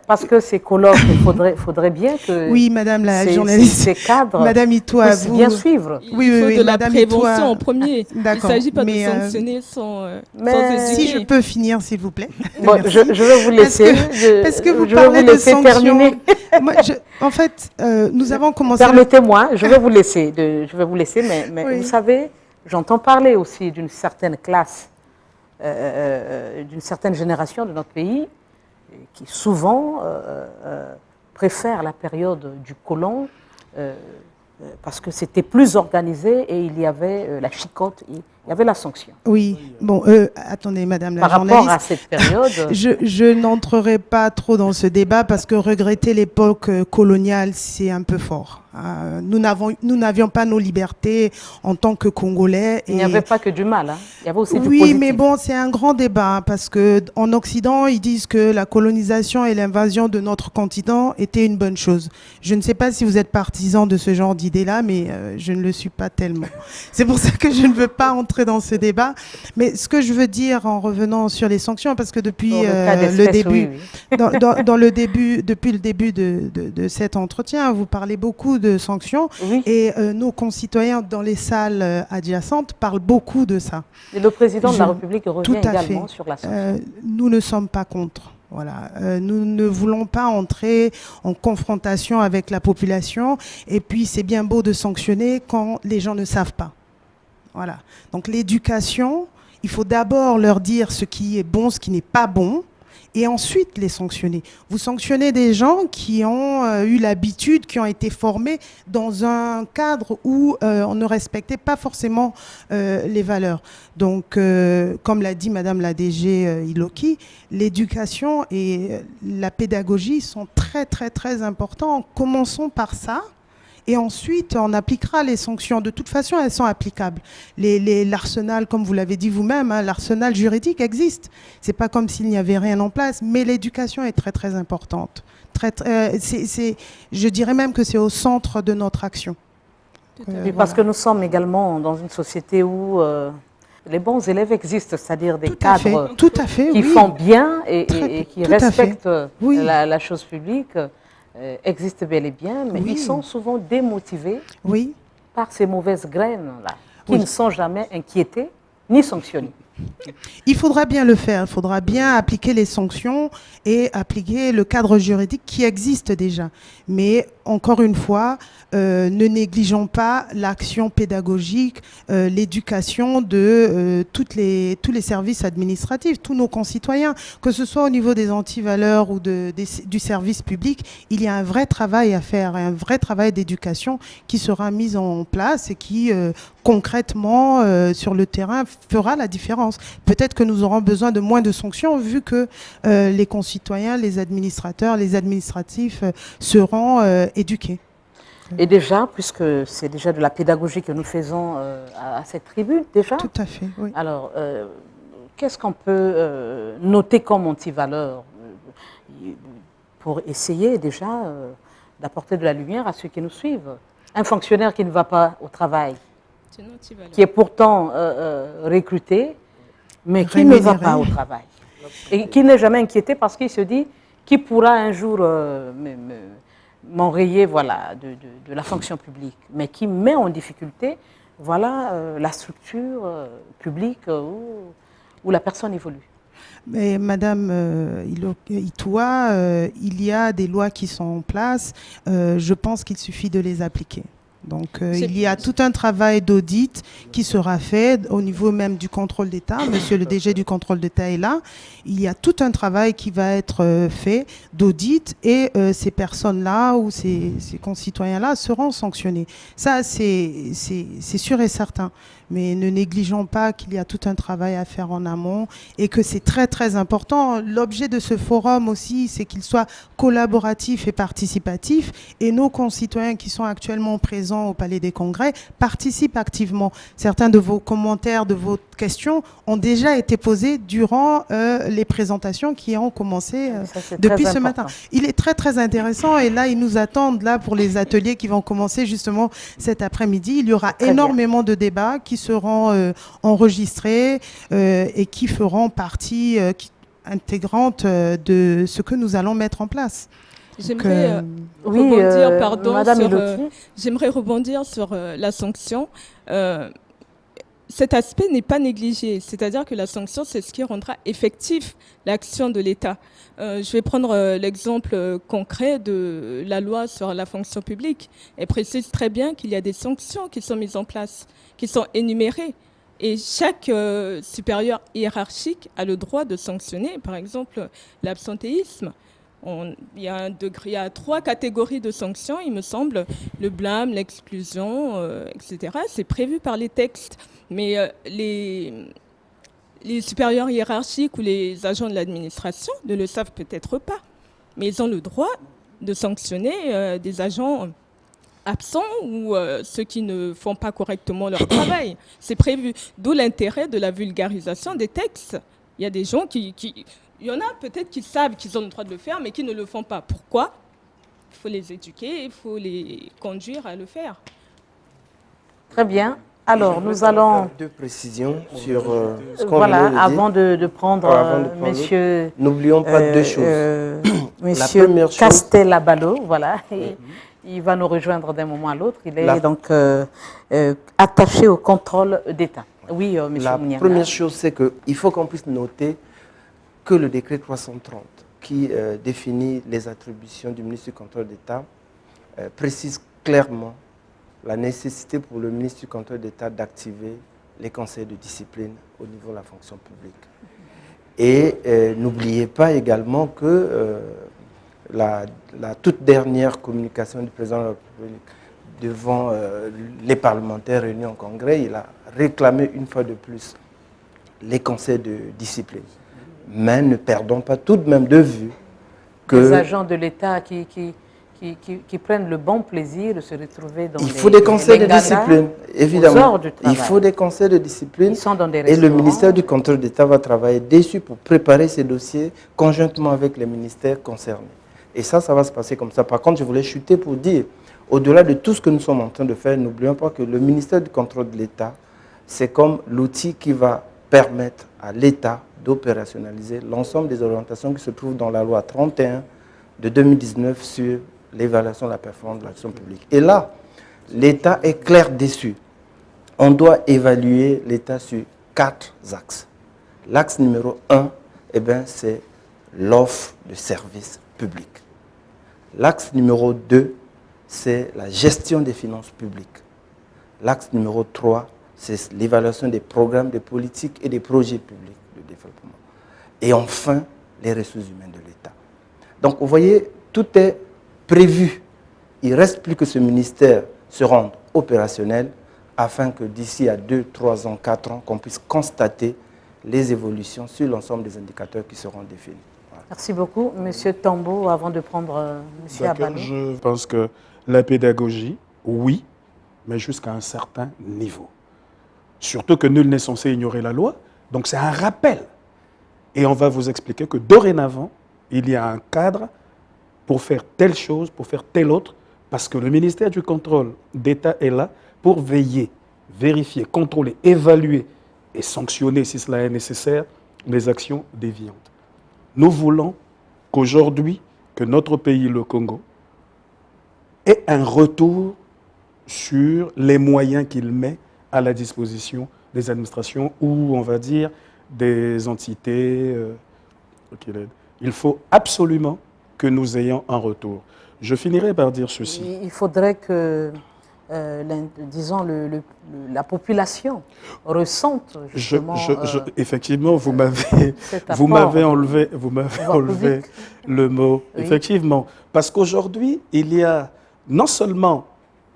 Parce que ces colloques, il faudrait bien que oui, Madame la journaliste, ces cadres Madame Itoa, puissent bien suivre. Il faut de la prévention en premier. Il ne s'agit pas de sanctionner sans éduquer. Si je peux finir, s'il vous plaît. Bon, je vais vous laisser. Parce que vous parlez de sanctions. Terminer. Moi, en fait, nous avons commencé... Permettez-moi, je vais vous laisser, mais oui. Vous savez, j'entends parler aussi d'une certaine classe, d'une certaine génération de notre pays, qui souvent préfèrent la période du colon parce que c'était plus organisé et il y avait la chicotte, il y avait la sanction. Oui, bon, attendez, Madame la journaliste. Par rapport à cette période... je n'entrerai pas trop dans ce débat parce que regretter l'époque coloniale, c'est un peu fort. Nous n'avions pas nos libertés en tant que Congolais. Il n'y avait pas que du mal, hein. Il y avait aussi du positif. Oui, mais bon, c'est un grand débat parce qu'en Occident, ils disent que la colonisation et l'invasion de notre continent étaient une bonne chose. Je ne sais pas si vous êtes partisan de ce genre d'idée-là, mais je ne le suis pas tellement. C'est pour ça que je ne veux pas entrer dans ce débat. Mais ce que je veux dire en revenant sur les sanctions, parce que depuis le début, oui. Depuis le début de cet entretien, vous parlez beaucoup de sanctions et nos concitoyens dans les salles adjacentes parlent beaucoup de ça. Et le président de la République revient également sur la sanction. Nous ne sommes pas contre. Voilà. Nous ne voulons pas entrer en confrontation avec la population et puis c'est bien beau de sanctionner quand les gens ne savent pas. Voilà. Donc l'éducation, il faut d'abord leur dire ce qui est bon, ce qui n'est pas bon, et ensuite les sanctionner. Vous sanctionnez des gens qui ont eu l'habitude, qui ont été formés dans un cadre où on ne respectait pas forcément les valeurs. Donc, comme l'a dit Madame la DG Iloki, l'éducation et la pédagogie sont très, très, très importants. Commençons par ça. Et ensuite, on appliquera les sanctions. De toute façon, elles sont applicables. L'arsenal, comme vous l'avez dit vous-même, hein, l'arsenal juridique existe. Ce n'est pas comme s'il n'y avait rien en place, mais l'éducation est très, très importante. Je dirais même que c'est au centre de notre action. Oui, parce que nous sommes également dans une société où les bons élèves existent, c'est-à-dire des cadres qui font bien et qui respectent la chose publique. Existent bel et bien, mais ils sont souvent démotivés par ces mauvaises graines-là, qui ne sont jamais inquiétées ni sanctionnées. Il faudra bien le faire, il faudra bien appliquer les sanctions et appliquer le cadre juridique qui existe déjà. Mais encore une fois, ne négligeons pas l'action pédagogique, l'éducation de tous les services administratifs, tous nos concitoyens, que ce soit au niveau des antivaleurs ou du service public. Il y a un vrai travail à faire, un vrai travail d'éducation qui sera mis en place et qui concrètement sur le terrain fera la différence. Peut-être que nous aurons besoin de moins de sanctions vu que les concitoyens, les administrateurs, les administratifs seront éduqués. Et déjà, puisque c'est déjà de la pédagogie que nous faisons à cette tribune, déjà. Tout à fait, oui. Alors, qu'est-ce qu'on peut noter comme antivaleur pour essayer déjà d'apporter de la lumière à ceux qui nous suivent? Un fonctionnaire qui ne va pas au travail, qui est pourtant recruté, mais qui ne va pas au travail. Et qui n'est jamais inquiété parce qu'il se dit qui pourra un jour m'enrayer de la fonction publique, mais qui met en difficulté la structure publique où la personne évolue. Mais Madame Itoa, il y a des lois qui sont en place. Je pense qu'il suffit de les appliquer. Donc, il y a tout un travail d'audit qui sera fait au niveau même du contrôle d'État. Monsieur le DG du contrôle d'État est là. Il y a tout un travail qui va être fait d'audit et ces personnes-là ou ces concitoyens-là seront sanctionnés. Ça, c'est sûr et certain. Mais ne négligeons pas qu'il y a tout un travail à faire en amont et que c'est très, très important. L'objet de ce forum aussi, c'est qu'il soit collaboratif et participatif. Et nos concitoyens qui sont actuellement présents au Palais des Congrès participent activement. Certains de vos commentaires, de vos questions ont déjà été posés durant les présentations qui ont commencé depuis ce matin. Il est très, très intéressant. Et là, ils nous attendent là pour les ateliers qui vont commencer justement cet après-midi. Il y aura énormément de débats qui seront enregistrés et qui feront partie intégrante de ce que nous allons mettre en place. J'aimerais rebondir, j'aimerais rebondir sur la sanction. Cet aspect n'est pas négligé, c'est-à-dire que la sanction, c'est ce qui rendra effectif l'action de l'État. Je vais prendre l'exemple concret de la loi sur la fonction publique. Elle précise très bien qu'il y a des sanctions qui sont mises en place, qui sont énumérées. Et chaque supérieur hiérarchique a le droit de sanctionner, par exemple, l'absentéisme. Il y a 3 catégories de sanctions, il me semble, le blâme, l'exclusion, etc. C'est prévu par les textes. Mais les supérieurs hiérarchiques ou les agents de l'administration ne le savent peut-être pas. Mais ils ont le droit de sanctionner des agents absents ou ceux qui ne font pas correctement leur travail. C'est prévu. D'où l'intérêt de la vulgarisation des textes. Il y a des gens il y en a peut-être qui savent qu'ils ont le droit de le faire, mais qui ne le font pas. Pourquoi? Il faut les éduquer, il faut les conduire à le faire. Très bien. Alors, nous allons... Deux précisions sur ce qu'on voilà, vient de avant de prendre monsieur... N'oublions pas deux choses. Monsieur Castel Abalo, voilà. Il va nous rejoindre d'un moment à l'autre. Il est donc attaché au contrôle d'État. Oui, monsieur Mouniama. La première chose, c'est qu'il faut qu'on puisse noter que le décret 330, qui définit les attributions du ministre du contrôle d'État, précise clairement la nécessité pour le ministre du contrôle d'État d'activer les conseils de discipline au niveau de la fonction publique. Et n'oubliez pas également que la toute dernière communication du président de la République devant les parlementaires réunis en congrès, il a réclamé une fois de plus les conseils de discipline. Mais ne perdons pas tout de même de vue que... Les agents de l'État qui prennent le bon plaisir de se retrouver dans Il faut des conseils de discipline, évidemment. Il faut des conseils de discipline. Ils sont dans des et le ministère du contrôle d'État va travailler dessus pour préparer ces dossiers conjointement avec les ministères concernés. Et ça va se passer comme ça. Par contre, je voulais chuter pour dire, au-delà de tout ce que nous sommes en train de faire, n'oublions pas que le ministère du contrôle de l'État, c'est comme l'outil qui va permettre à l'État d'opérationnaliser l'ensemble des orientations qui se trouvent dans la loi 31 de 2019 sur l'évaluation de la performance de l'action publique. Et là, l'État est clair dessus. On doit évaluer l'État sur 4 axes. L'axe numéro 1, c'est l'offre de services publics. L'axe numéro 2, c'est la gestion des finances publiques. L'axe numéro 3, c'est l'évaluation des programmes, des politiques et des projets publics de développement. Et enfin, les ressources humaines de l'État. Donc, vous voyez, tout est prévu. Il ne reste plus que ce ministère se rende opérationnel afin que d'ici à 2, 3 ans, 4 ans, qu'on puisse constater les évolutions sur l'ensemble des indicateurs qui seront définis. Voilà. Merci beaucoup. Monsieur Tambo, avant de prendre Monsieur Abalo. Je pense que la pédagogie, oui, mais jusqu'à un certain niveau. Surtout que nul n'est censé ignorer la loi. Donc c'est un rappel. Et on va vous expliquer que dorénavant, il y a un cadre pour faire telle chose, pour faire telle autre, parce que le ministère du contrôle d'État est là pour veiller, vérifier, contrôler, évaluer et sanctionner, si cela est nécessaire, les actions déviantes. Nous voulons qu'aujourd'hui, que notre pays, le Congo, ait un retour sur les moyens qu'il met à la disposition des administrations ou, on va dire, des entités. Il faut absolument que nous ayons un retour. Je finirai par dire ceci. Il faudrait que disons, la population ressente justement effectivement, vous m'avez enlevé le mot. Oui. Effectivement, parce qu'aujourd'hui, il y a non seulement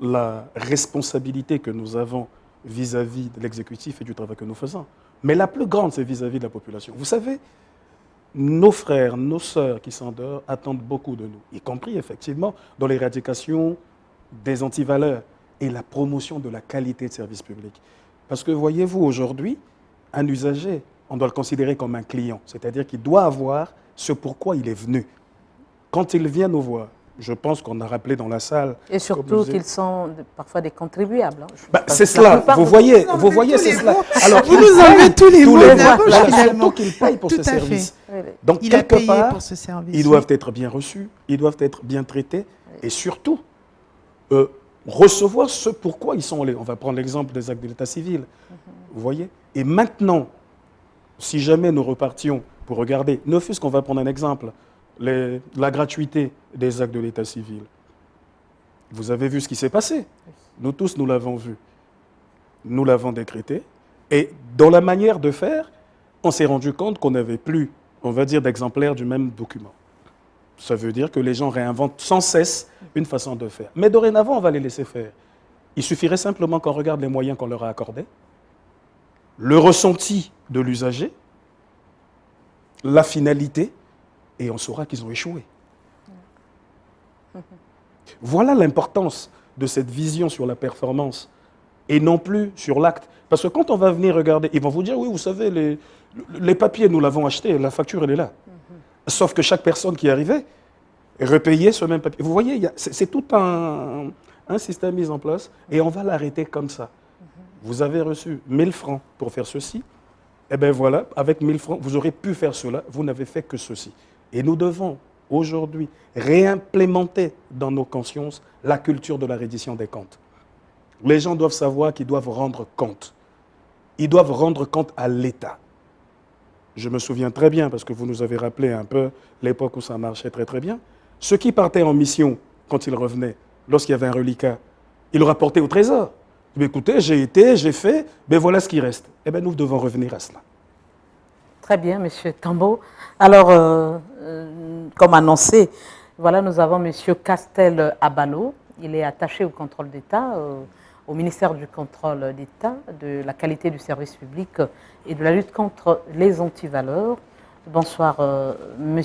la responsabilité que nous avons vis-à-vis de l'exécutif et du travail que nous faisons, mais la plus grande, c'est vis-à-vis de la population. Vous savez, nos frères, nos sœurs qui sont dehors attendent beaucoup de nous, y compris effectivement dans l'éradication des antivaleurs et la promotion de la qualité de service public. Parce que voyez-vous, aujourd'hui, un usager, on doit le considérer comme un client, c'est-à-dire qu'il doit avoir ce pourquoi il est venu. Quand il vient nous voir, je pense qu'on a rappelé dans la salle... Et surtout qu'ils sont parfois des contribuables. Hein. Bah, c'est cela, vous voyez, c'est cela. Alors, vous nous enlevez tous les mots de la bouche, finalement. Surtout qu'ils payent pour ce service. Donc, quelque part, ils doivent être bien reçus, ils doivent être bien traités, et surtout, recevoir ce pourquoi ils sont allés. On va prendre l'exemple des actes de l'état civil. Vous voyez? Et maintenant, si jamais nous repartions pour regarder, ne fût-ce qu'on va prendre un exemple, la gratuité des actes de l'état civil. Vous avez vu ce qui s'est passé. Nous tous, nous l'avons vu. Nous l'avons décrété. Et dans la manière de faire, on s'est rendu compte qu'on n'avait plus, on va dire, d'exemplaires du même document. Ça veut dire que les gens réinventent sans cesse une façon de faire. Mais dorénavant, on va les laisser faire. Il suffirait simplement qu'on regarde les moyens qu'on leur a accordés, le ressenti de l'usager, la finalité, et on saura qu'ils ont échoué. Voilà l'importance de cette vision sur la performance et non plus sur l'acte. Parce que quand on va venir regarder, ils vont vous dire, oui, vous savez, les papiers, nous l'avons acheté, la facture, elle est là. Sauf que chaque personne qui arrivait repayait ce même papier. Vous voyez, c'est tout un système mis en place et on va l'arrêter comme ça. Vous avez reçu 1000 francs pour faire ceci, et bien voilà, avec 1000 francs, vous aurez pu faire cela, vous n'avez fait que ceci. Et nous devons aujourd'hui réimplémenter dans nos consciences la culture de la reddition des comptes. Les gens doivent savoir qu'ils doivent rendre compte. Ils doivent rendre compte à l'État. Je me souviens très bien, parce que vous nous avez rappelé un peu l'époque où ça marchait très très bien. Ceux qui partaient en mission, quand ils revenaient, lorsqu'il y avait un reliquat, ils le rapportaient au trésor. Mais écoutez, j'ai été, j'ai fait, mais voilà ce qui reste. Eh bien, nous devons revenir à cela. Très bien, M. Tambo. Alors, comme annoncé, voilà, nous avons M. Castel Abano. Il est attaché au contrôle d'État, au ministère du contrôle d'État, de la qualité du service public et de la lutte contre les antivaleurs. Bonsoir, M.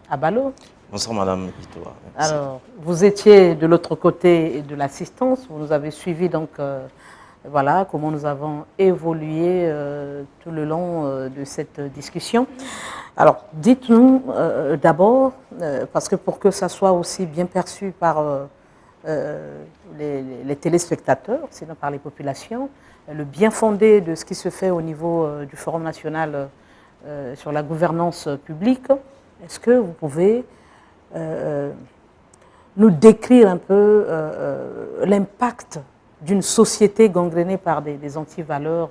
Abano. Bonsoir, Madame Itoa. Alors, vous étiez de l'autre côté de l'assistance. Vous nous avez suivi donc... voilà comment nous avons évolué tout le long de cette discussion. Alors, dites-nous d'abord, parce que pour que ça soit aussi bien perçu par les téléspectateurs, sinon par les populations, le bien fondé de ce qui se fait au niveau du Forum national sur la gouvernance publique, est-ce que vous pouvez nous décrire un peu l'impact d'une société gangrénée par des antivaleurs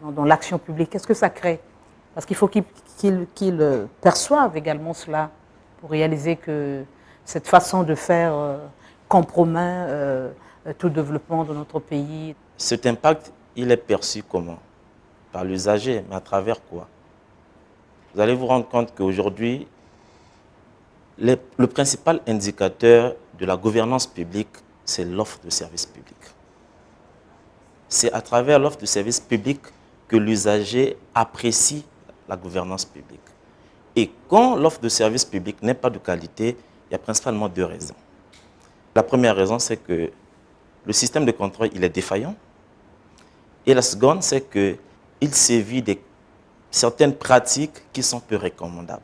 dans l'action publique? Qu'est-ce que ça crée? Parce qu'il faut qu'ils perçoivent également cela pour réaliser que cette façon de faire compromet tout développement de notre pays. Cet impact, il est perçu comment? Par l'usager, mais à travers quoi? Vous allez vous rendre compte qu'aujourd'hui, le principal indicateur de la gouvernance publique, c'est l'offre de services publics. C'est à travers l'offre de services publics que l'usager apprécie la gouvernance publique. Et quand l'offre de services publics n'est pas de qualité, il y a principalement deux raisons. La première raison, c'est que le système de contrôle, il est défaillant. Et la seconde, c'est qu'il sévit certaines pratiques qui sont peu recommandables.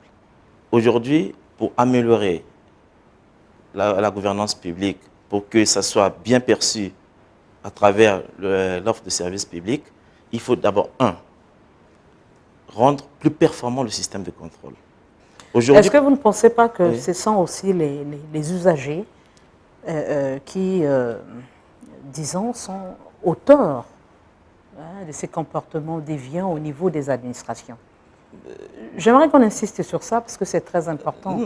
Aujourd'hui, pour améliorer la gouvernance publique, pour que ça soit bien perçu à travers l'offre de services publics, il faut d'abord, rendre plus performant le système de contrôle. Est-ce que vous ne pensez pas que ce sont aussi les usagers qui, disons, sont auteurs de ces comportements déviants au niveau des administrations? J'aimerais qu'on insiste sur ça parce que c'est très important.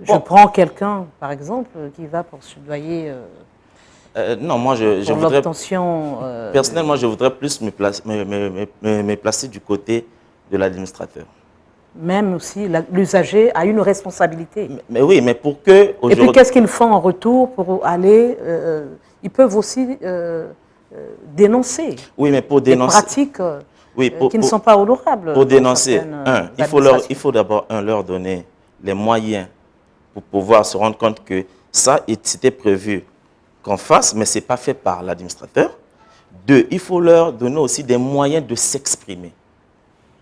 Je prends quelqu'un, par exemple, qui va poursuivre Non, moi, je pour voudrais... l'obtention Personnellement, je voudrais plus me placer du côté de l'administrateur. même aussi, l'usager a une responsabilité. Mais oui, mais pour que... Et puis, qu'est-ce qu'ils font en retour pour aller... ils peuvent aussi dénoncer oui, mais pour des dénoncer, pratiques oui, qui ne sont pas honorables. Pour dénoncer, il faut d'abord leur donner les moyens pour pouvoir se rendre compte que ça, c'était prévu qu'on fasse, mais ce n'est pas fait par l'administrateur. 2, il faut leur donner aussi des moyens de s'exprimer.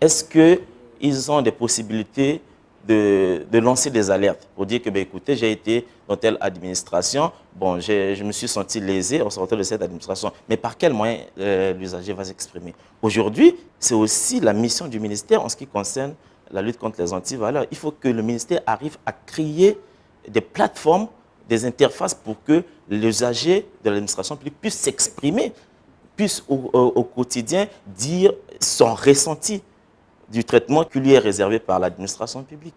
Est-ce qu'ils ont des possibilités de lancer des alertes pour dire que, ben, écoutez, j'ai été dans telle administration, bon, je me suis senti lésé en sortant de cette administration. Mais par quel moyen l'usager va s'exprimer? Aujourd'hui, c'est aussi la mission du ministère en ce qui concerne la lutte contre les antivaleurs. Il faut que le ministère arrive à créer des plateformes, des interfaces pour que l'usager de l'administration publique puisse s'exprimer, puisse au quotidien dire son ressenti du traitement qui lui est réservé par l'administration publique.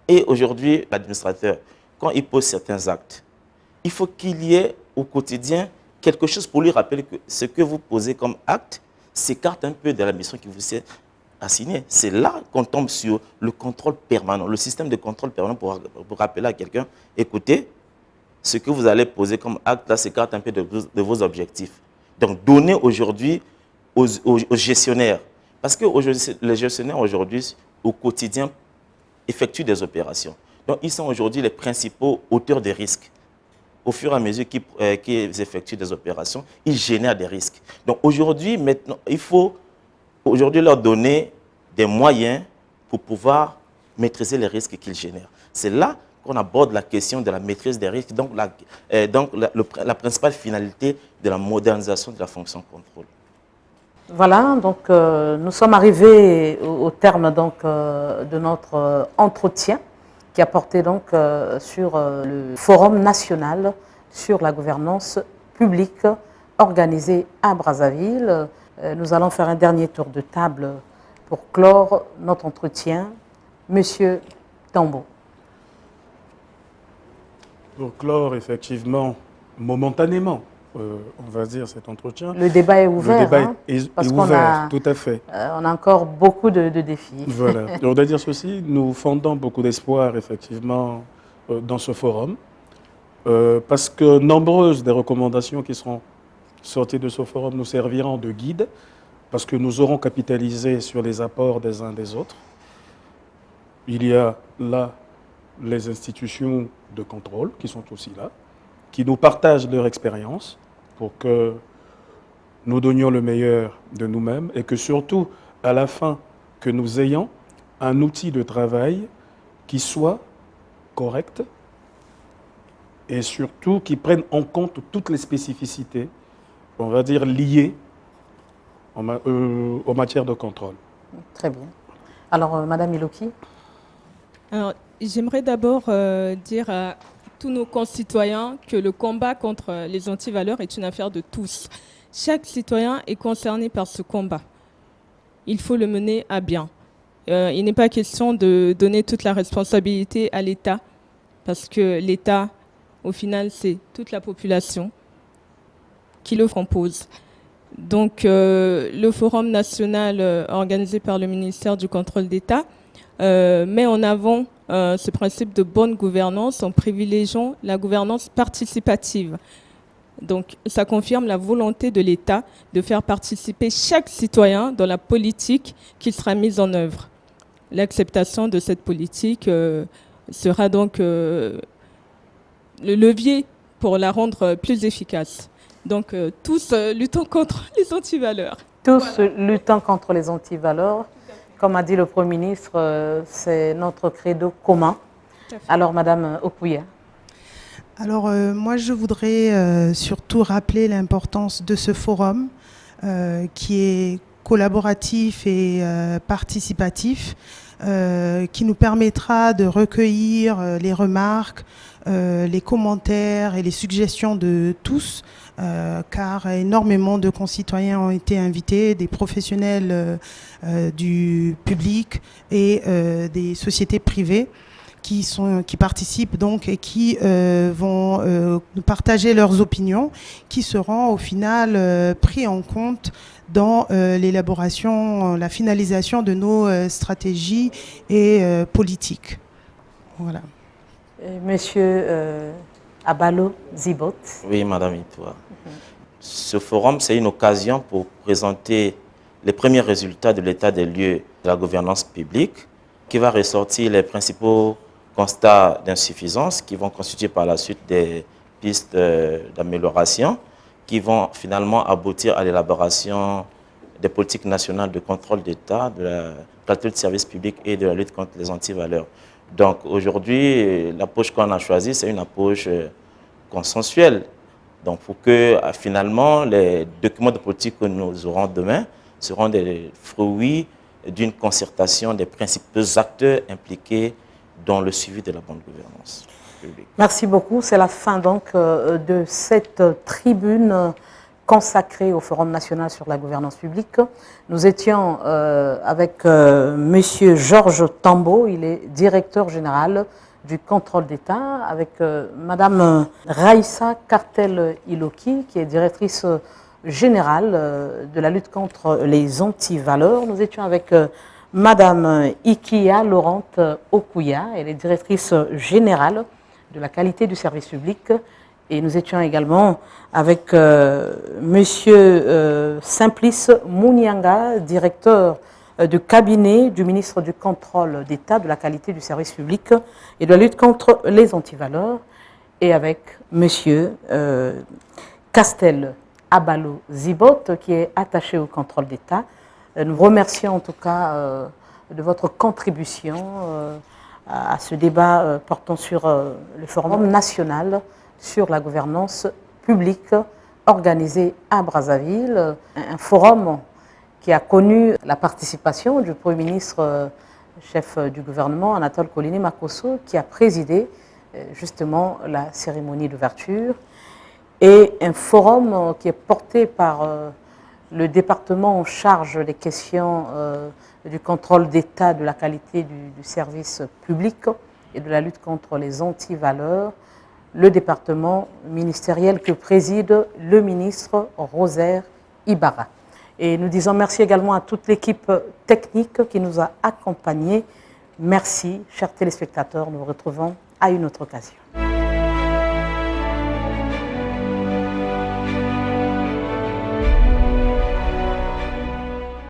Et aujourd'hui, l'administrateur, quand il pose certains actes, il faut qu'il y ait au quotidien quelque chose pour lui rappeler que ce que vous posez comme acte s'écarte un peu de la mission qui vous est assignée. C'est là qu'on tombe sur le contrôle permanent, le système de contrôle permanent pour rappeler à quelqu'un, écoutez, ce que vous allez poser comme acte, là, s'écarte un peu de vos objectifs. Donc, donnez aujourd'hui aux gestionnaires, parce que les gestionnaires aujourd'hui, au quotidien, effectuent des opérations. Donc, ils sont aujourd'hui les principaux auteurs des risques. Au fur et à mesure qu'ils effectuent des opérations, ils génèrent des risques. Donc, aujourd'hui, maintenant, il faut aujourd'hui leur donner des moyens pour pouvoir maîtriser les risques qu'ils génèrent. C'est là qu'on aborde la question de la maîtrise des risques, donc la principale finalité de la modernisation de la fonction contrôle. Voilà, donc nous sommes arrivés au terme donc, de notre entretien qui a porté donc sur le Forum national sur la gouvernance publique organisé à Brazzaville. Nous allons faire un dernier tour de table pour clore notre entretien. Monsieur Tambo. Pour clore, effectivement, momentanément, on va dire, cet entretien. Le débat est ouvert. Le débat hein, est ouvert, tout à fait. On a encore beaucoup de défis. Voilà. Et on doit dire ceci, nous fondons beaucoup d'espoir, effectivement, dans ce forum, parce que nombreuses des recommandations qui seront sorties de ce forum nous serviront de guide, parce que nous aurons capitalisé sur les apports des uns des autres. Il y a là les institutions de contrôle qui sont aussi là, qui nous partagent leur expérience pour que nous donnions le meilleur de nous-mêmes et que surtout, à la fin, que nous ayons un outil de travail qui soit correct et surtout qui prenne en compte toutes les spécificités, on va dire, liées aux matières de contrôle. Très bien. Alors, Madame Iloki. Alors, j'aimerais d'abord dire à tous nos concitoyens que le combat contre les antivaleurs est une affaire de tous. Chaque citoyen est concerné par ce combat. Il faut le mener à bien. Il n'est pas question de donner toute la responsabilité à l'État, parce que l'État, au final, c'est toute la population qui le compose. Donc, le Forum national organisé par le ministère du Contrôle d'État met en avant ce principe de bonne gouvernance en privilégiant la gouvernance participative. Donc, ça confirme la volonté de l'État de faire participer chaque citoyen dans la politique qui sera mise en œuvre. L'acceptation de cette politique sera donc le levier pour la rendre plus efficace. Donc, tous luttons contre les antivaleurs. Tous luttant contre les antivaleurs. Comme a dit le Premier ministre, c'est notre credo commun. Alors, Madame Okuya. Alors, moi, je voudrais surtout rappeler l'importance de ce forum qui est collaboratif et participatif, qui nous permettra de recueillir les remarques, les commentaires et les suggestions de tous, car énormément de concitoyens ont été invités, des professionnels du public et des sociétés privées. qui participent donc et qui vont nous partager leurs opinions, qui seront au final pris en compte dans l'élaboration, la finalisation de nos stratégies et politiques. Voilà. Monsieur Abalo Zibot. Oui, Madame Itoa. Ce forum, c'est une occasion pour présenter les premiers résultats de l'état des lieux de la gouvernance publique, qui va ressortir les principaux constats d'insuffisance, qui vont constituer par la suite des pistes d'amélioration, qui vont finalement aboutir à l'élaboration des politiques nationales de contrôle d'État, de la qualité de service public et de la lutte contre les antivaleurs. Donc aujourd'hui, l'approche qu'on a choisie, c'est une approche consensuelle. Donc pour que finalement les documents de politique que nous aurons demain seront des fruits d'une concertation des principaux acteurs impliqués dans le suivi de la bonne gouvernance publique. Merci beaucoup. C'est la fin donc de cette tribune consacrée au Forum national sur la gouvernance publique. Nous étions avec Monsieur Georges Tambo, il est directeur général du contrôle d'État, avec Madame Raïssa Kartel-Iloki, qui est directrice générale de la lutte contre les antivaleurs. Nous étions avec Madame Ikia Laurente Okuya, elle est directrice générale de la qualité du service public. Et nous étions également avec Monsieur Simplice Mounianga, directeur de cabinet du ministre du Contrôle d'État de la qualité du service public et de la lutte contre les antivaleurs, et avec Monsieur Castel Abalo Zibot, qui est attaché au contrôle d'État. Nous vous remercions en tout cas de votre contribution à ce débat portant sur le Forum national sur la gouvernance publique organisé à Brazzaville, un forum qui a connu la participation du Premier ministre, chef du gouvernement, Anatole Kolini Makosso, qui a présidé justement la cérémonie d'ouverture, et un forum qui est porté par le département en charge des questions du contrôle d'État de la qualité du service public et de la lutte contre les antivaleurs, le département ministériel que préside le ministre Rosaire Ibarra. Et nous disons merci également à toute l'équipe technique qui nous a accompagnés. Merci, chers téléspectateurs, nous vous retrouvons à une autre occasion.